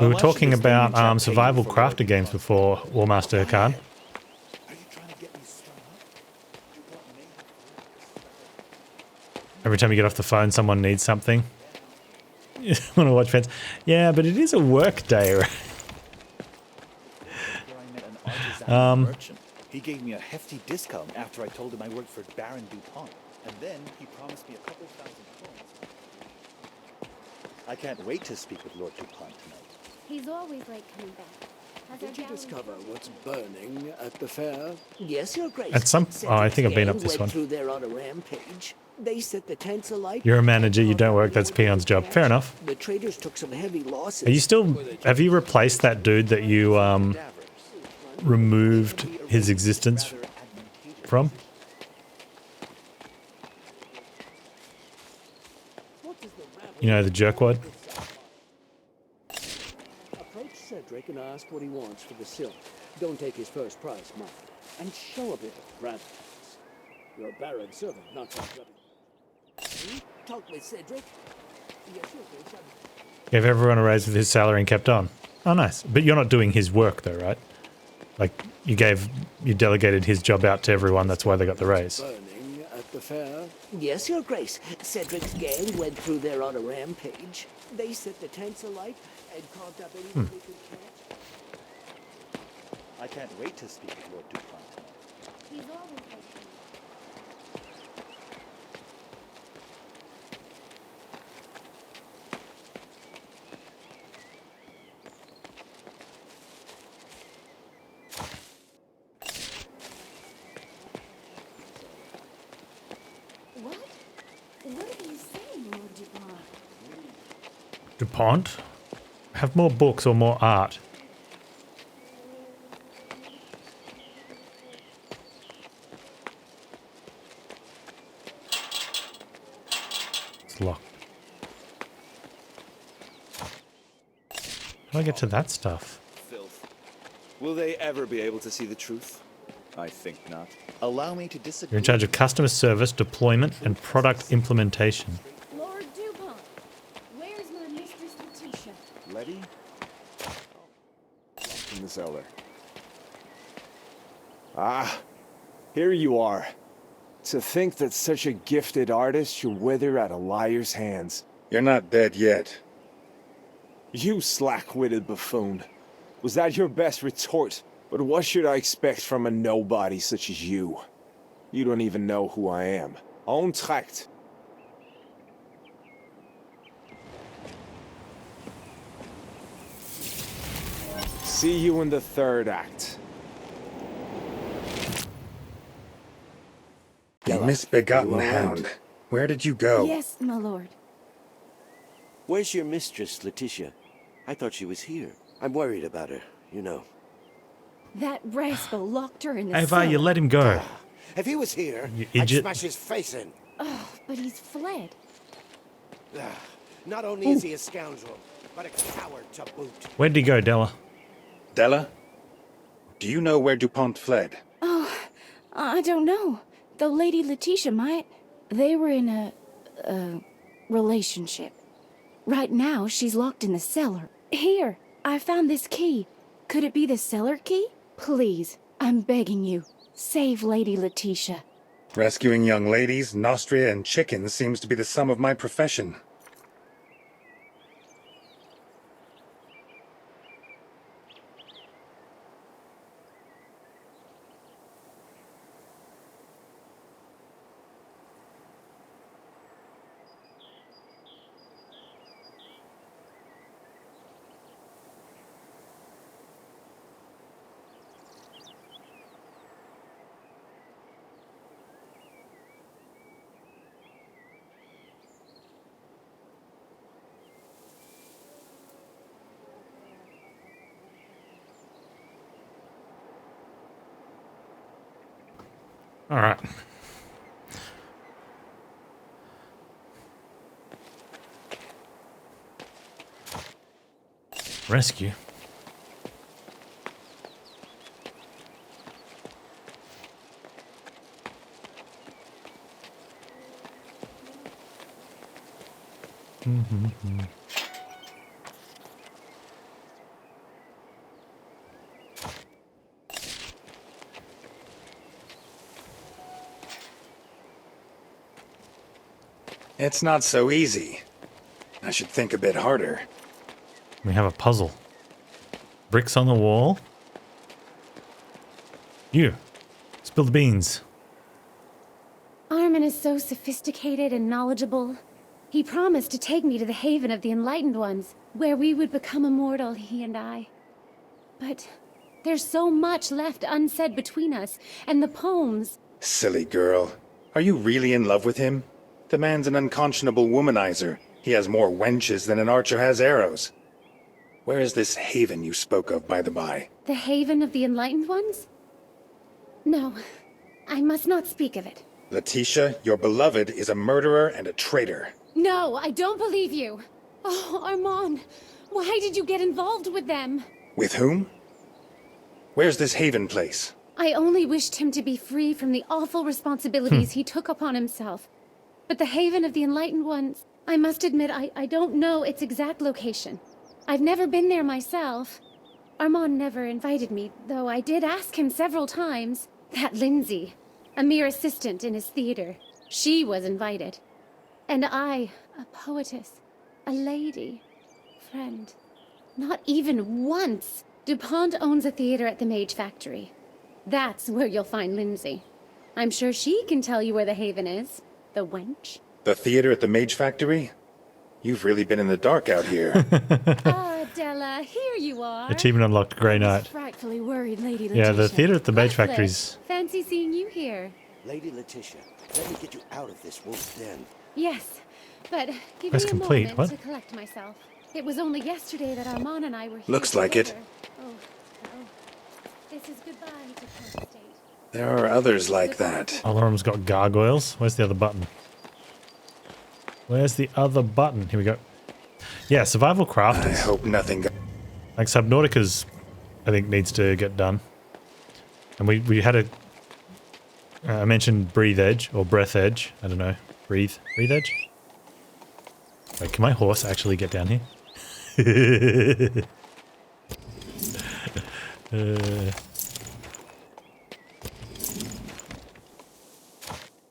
S1: We were talking about survival crafter games before, Warmaster Khan. Every time you get off the phone, someone needs something. Want to watch Panz? Yeah, but it is a work day, right?
S11: Merchant. He gave me a hefty discount after I told him I worked for Baron DuPont. And then he promised me a couple thousand coins. I can't wait to speak with Lord DuPont tonight.
S3: He's always like coming back.
S8: Did you discover what's burning at the fair? Yes, Your Grace.
S1: At some... Oh, I think I've been up this one.
S8: Through there on a rampage. They set the tents alight.
S1: You're a manager, you don't work, that's Peon's job. Fair enough.
S8: The traders took some heavy losses.
S1: Are you still... Have you replaced that dude that you, removed his existence from? You know, the jerkwad?
S8: Approach Cedric and ask what he wants for the silk. Don't take his first price, mind. And show a bit of gravitas. You're a Baron servant, not some clubbing. Talk with Cedric. Yes, Your Grace.
S1: Gave everyone a raise with his salary and kept on. Oh, nice. But you're not doing his work, though, right? Like, you delegated his job out to everyone, that's why they got the raise.
S8: Burning at the fair? Yes, Your Grace. Cedric's gang went through there on a rampage. They set the tents alight and carved up anything they could catch.
S11: I can't wait to speak with Lord DuPont tonight.
S3: He's always like What? What are you saying, Lord DuPont?
S1: DuPont? Have more books or more art. It's locked. How do I get to that stuff?
S11: Filth. Will they ever be able to see the truth? I think not. Allow me to disagree.
S1: You're in charge of customer service, deployment, and product implementation.
S3: Lord DuPont, where's my mistress Letitia?
S16: Letty? In the cellar. Ah, here you are. To think that such a gifted artist should wither at a liar's hands.
S4: You're not dead yet.
S16: You slack-witted buffoon. Was that your best retort? But what should I expect from a nobody such as you? You don't even know who I am. Ontracht. See you in the third act.
S4: You misbegotten hound. Where did you go?
S3: Yes, my lord.
S20: Where's your mistress, Letitia? I thought she was here. I'm worried about her, you know.
S3: That rascal locked her in the
S1: Ava,
S3: cellar.
S1: you let him go.
S18: If he was here,
S1: You
S18: I'd
S1: idiot.
S18: smash his face in.
S3: Oh, but he's fled.
S18: Not only is he a scoundrel, but a coward to boot.
S1: Where did he go, Della?
S4: Della? Do you know where DuPont fled?
S3: Oh, I don't know. The Lady Letitia might. They were in a relationship. Right now, she's locked in the cellar. Here, I found this key. Could it be the cellar key? Please, I'm begging you, save Lady Letitia.
S4: Rescuing young ladies, Nostria, and chickens seems to be the sum of my profession.
S1: All right. Rescue. Mm-hmm.
S4: It's not so easy. I should think a bit harder.
S1: We have a puzzle. Bricks on the wall. You. Spill the beans.
S3: Armin is so sophisticated and knowledgeable. He promised to take me to the haven of the Enlightened Ones, where we would become immortal, he and I. But there's so much left unsaid between us, and the poems...
S4: Silly girl. Are you really in love with him? The man's an unconscionable womanizer. He has more wenches than an archer has arrows. Where is this haven you spoke of, by the by?
S3: The haven of the Enlightened Ones? No, I must not speak of it.
S4: Letitia, your beloved is a murderer and a traitor.
S3: No, I don't believe you. Oh, Armand, why did you get involved with them?
S4: With whom? Where's this haven place?
S3: I only wished him to be free from the awful responsibilities he took upon himself. But the haven of the Enlightened Ones, I must admit I don't know its exact location. I've never been there myself. Armand never invited me, though I did ask him several times. That Lindsay, a mere assistant in his theater, she was invited. And I, a poetess, a lady, friend. Not even once. DuPont owns a theater at the Mage Factory. That's where you'll find Lindsay. I'm sure she can tell you where the haven is. The wench.
S4: The theater at the Mage Factory? You've really been in the dark out here.
S3: Ah, Della, here you are.
S1: Achievement unlocked, Grey Knight.
S3: Frightfully worried, Lady Letitia.
S1: Yeah, the theater at the Mage Factory's...
S3: Fancy seeing you here.
S20: Lady Letitia, let me get you out of this wolf's den.
S3: Yes, but give
S1: Quest
S3: me a
S1: complete.
S3: moment
S1: What?
S3: to collect myself. It was only yesterday that Armand and I were here.
S4: Looks like it.
S3: Oh. This is goodbye to Panz State.
S4: There are others like that.
S1: Alarm's got gargoyles. Where's the other button? Where's the other button? Here we go. Yeah, survival crafters.
S4: I hope nothing...
S1: Like Subnautica's, I think, needs to get done. And we had a... I mentioned breathe edge, or breath edge. I don't know. Breathe edge? Wait, can my horse actually get down here?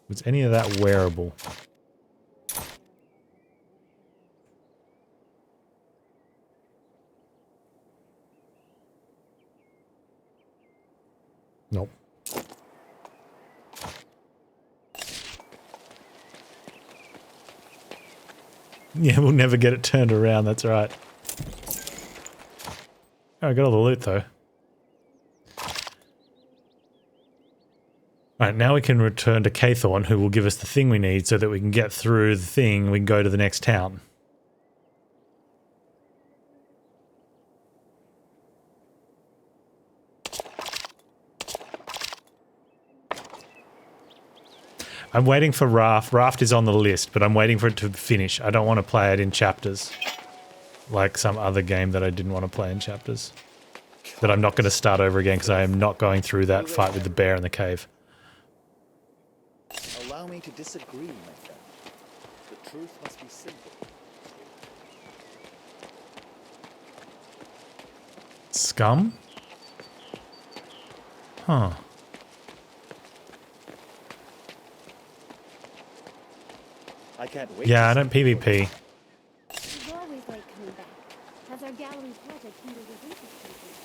S1: Was any of that wearable? Nope. Yeah, we'll never get it turned around, that's right. Oh, I got all the loot though. Alright, now we can return to Kaythorn, who will give us the thing we need so that we can get through the thing, we can go to the next town. I'm waiting for Raft. Raft is on the list, but I'm waiting for it to finish. I don't want to play it in chapters. Like some other game that I didn't want to play in chapters. That I'm not going to start over again because I am not going through that fight with the bear in the cave.
S11: Allow me to disagree, my friend. The truth must be simple.
S1: Scum? Huh.
S11: I can't wait.
S1: Yeah, I don't PvP.
S3: He's always late coming back. Has our gallery project hindered his interest in things?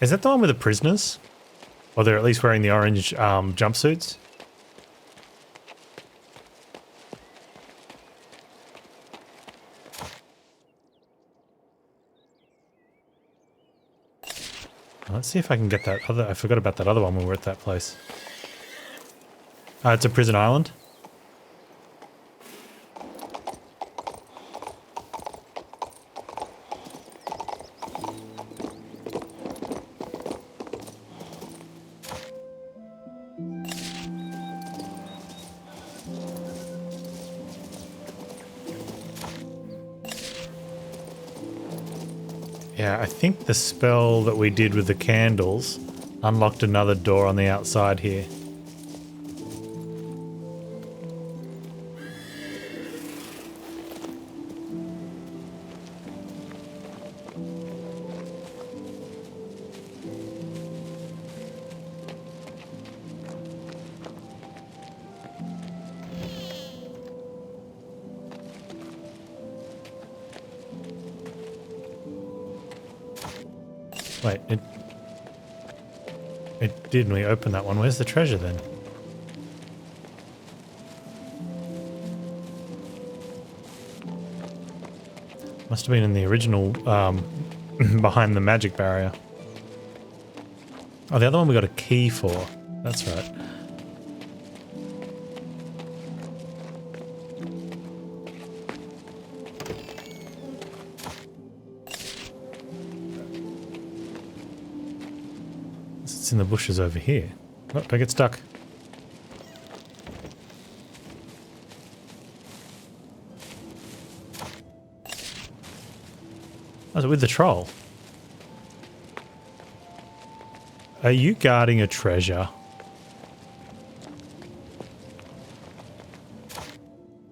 S1: Is that the one with the prisoners? Or they're at least wearing the orange jumpsuits? Let's see if I can get that other... I forgot about that other one when we were at that place. It's a prison island. Yeah, I think the spell that we did with the candles unlocked another door on the outside here. Wait, it did when we opened that one. Where's the treasure then? Must have been in the original, behind the magic barrier. Oh, the other one we got a key for. That's right. It's in the bushes over here. Oh, don't get stuck. Oh, is it with the troll? Are you guarding a treasure?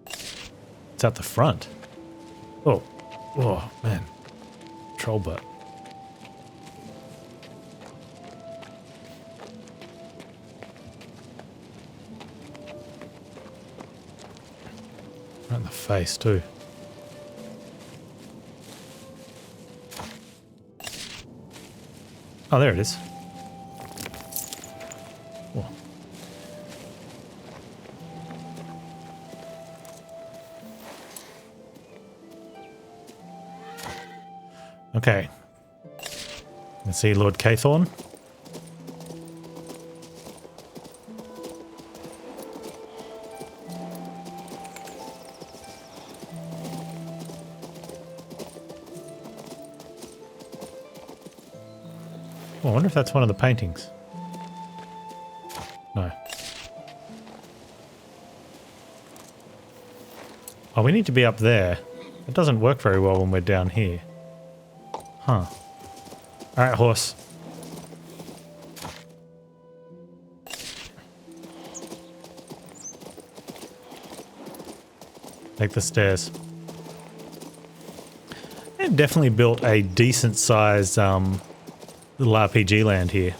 S1: It's out the front. Oh. Oh, man. Troll butt. Right in the face, too. Oh, there it is. Oh. Okay. Let's see Lord Cathorn. Oh, I wonder if that's one of the paintings. No. Oh, we need to be up there. It doesn't work very well when we're down here. Huh. Alright, horse. Take the stairs. They've definitely built a decent sized little RPG land here.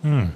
S1: Hmm.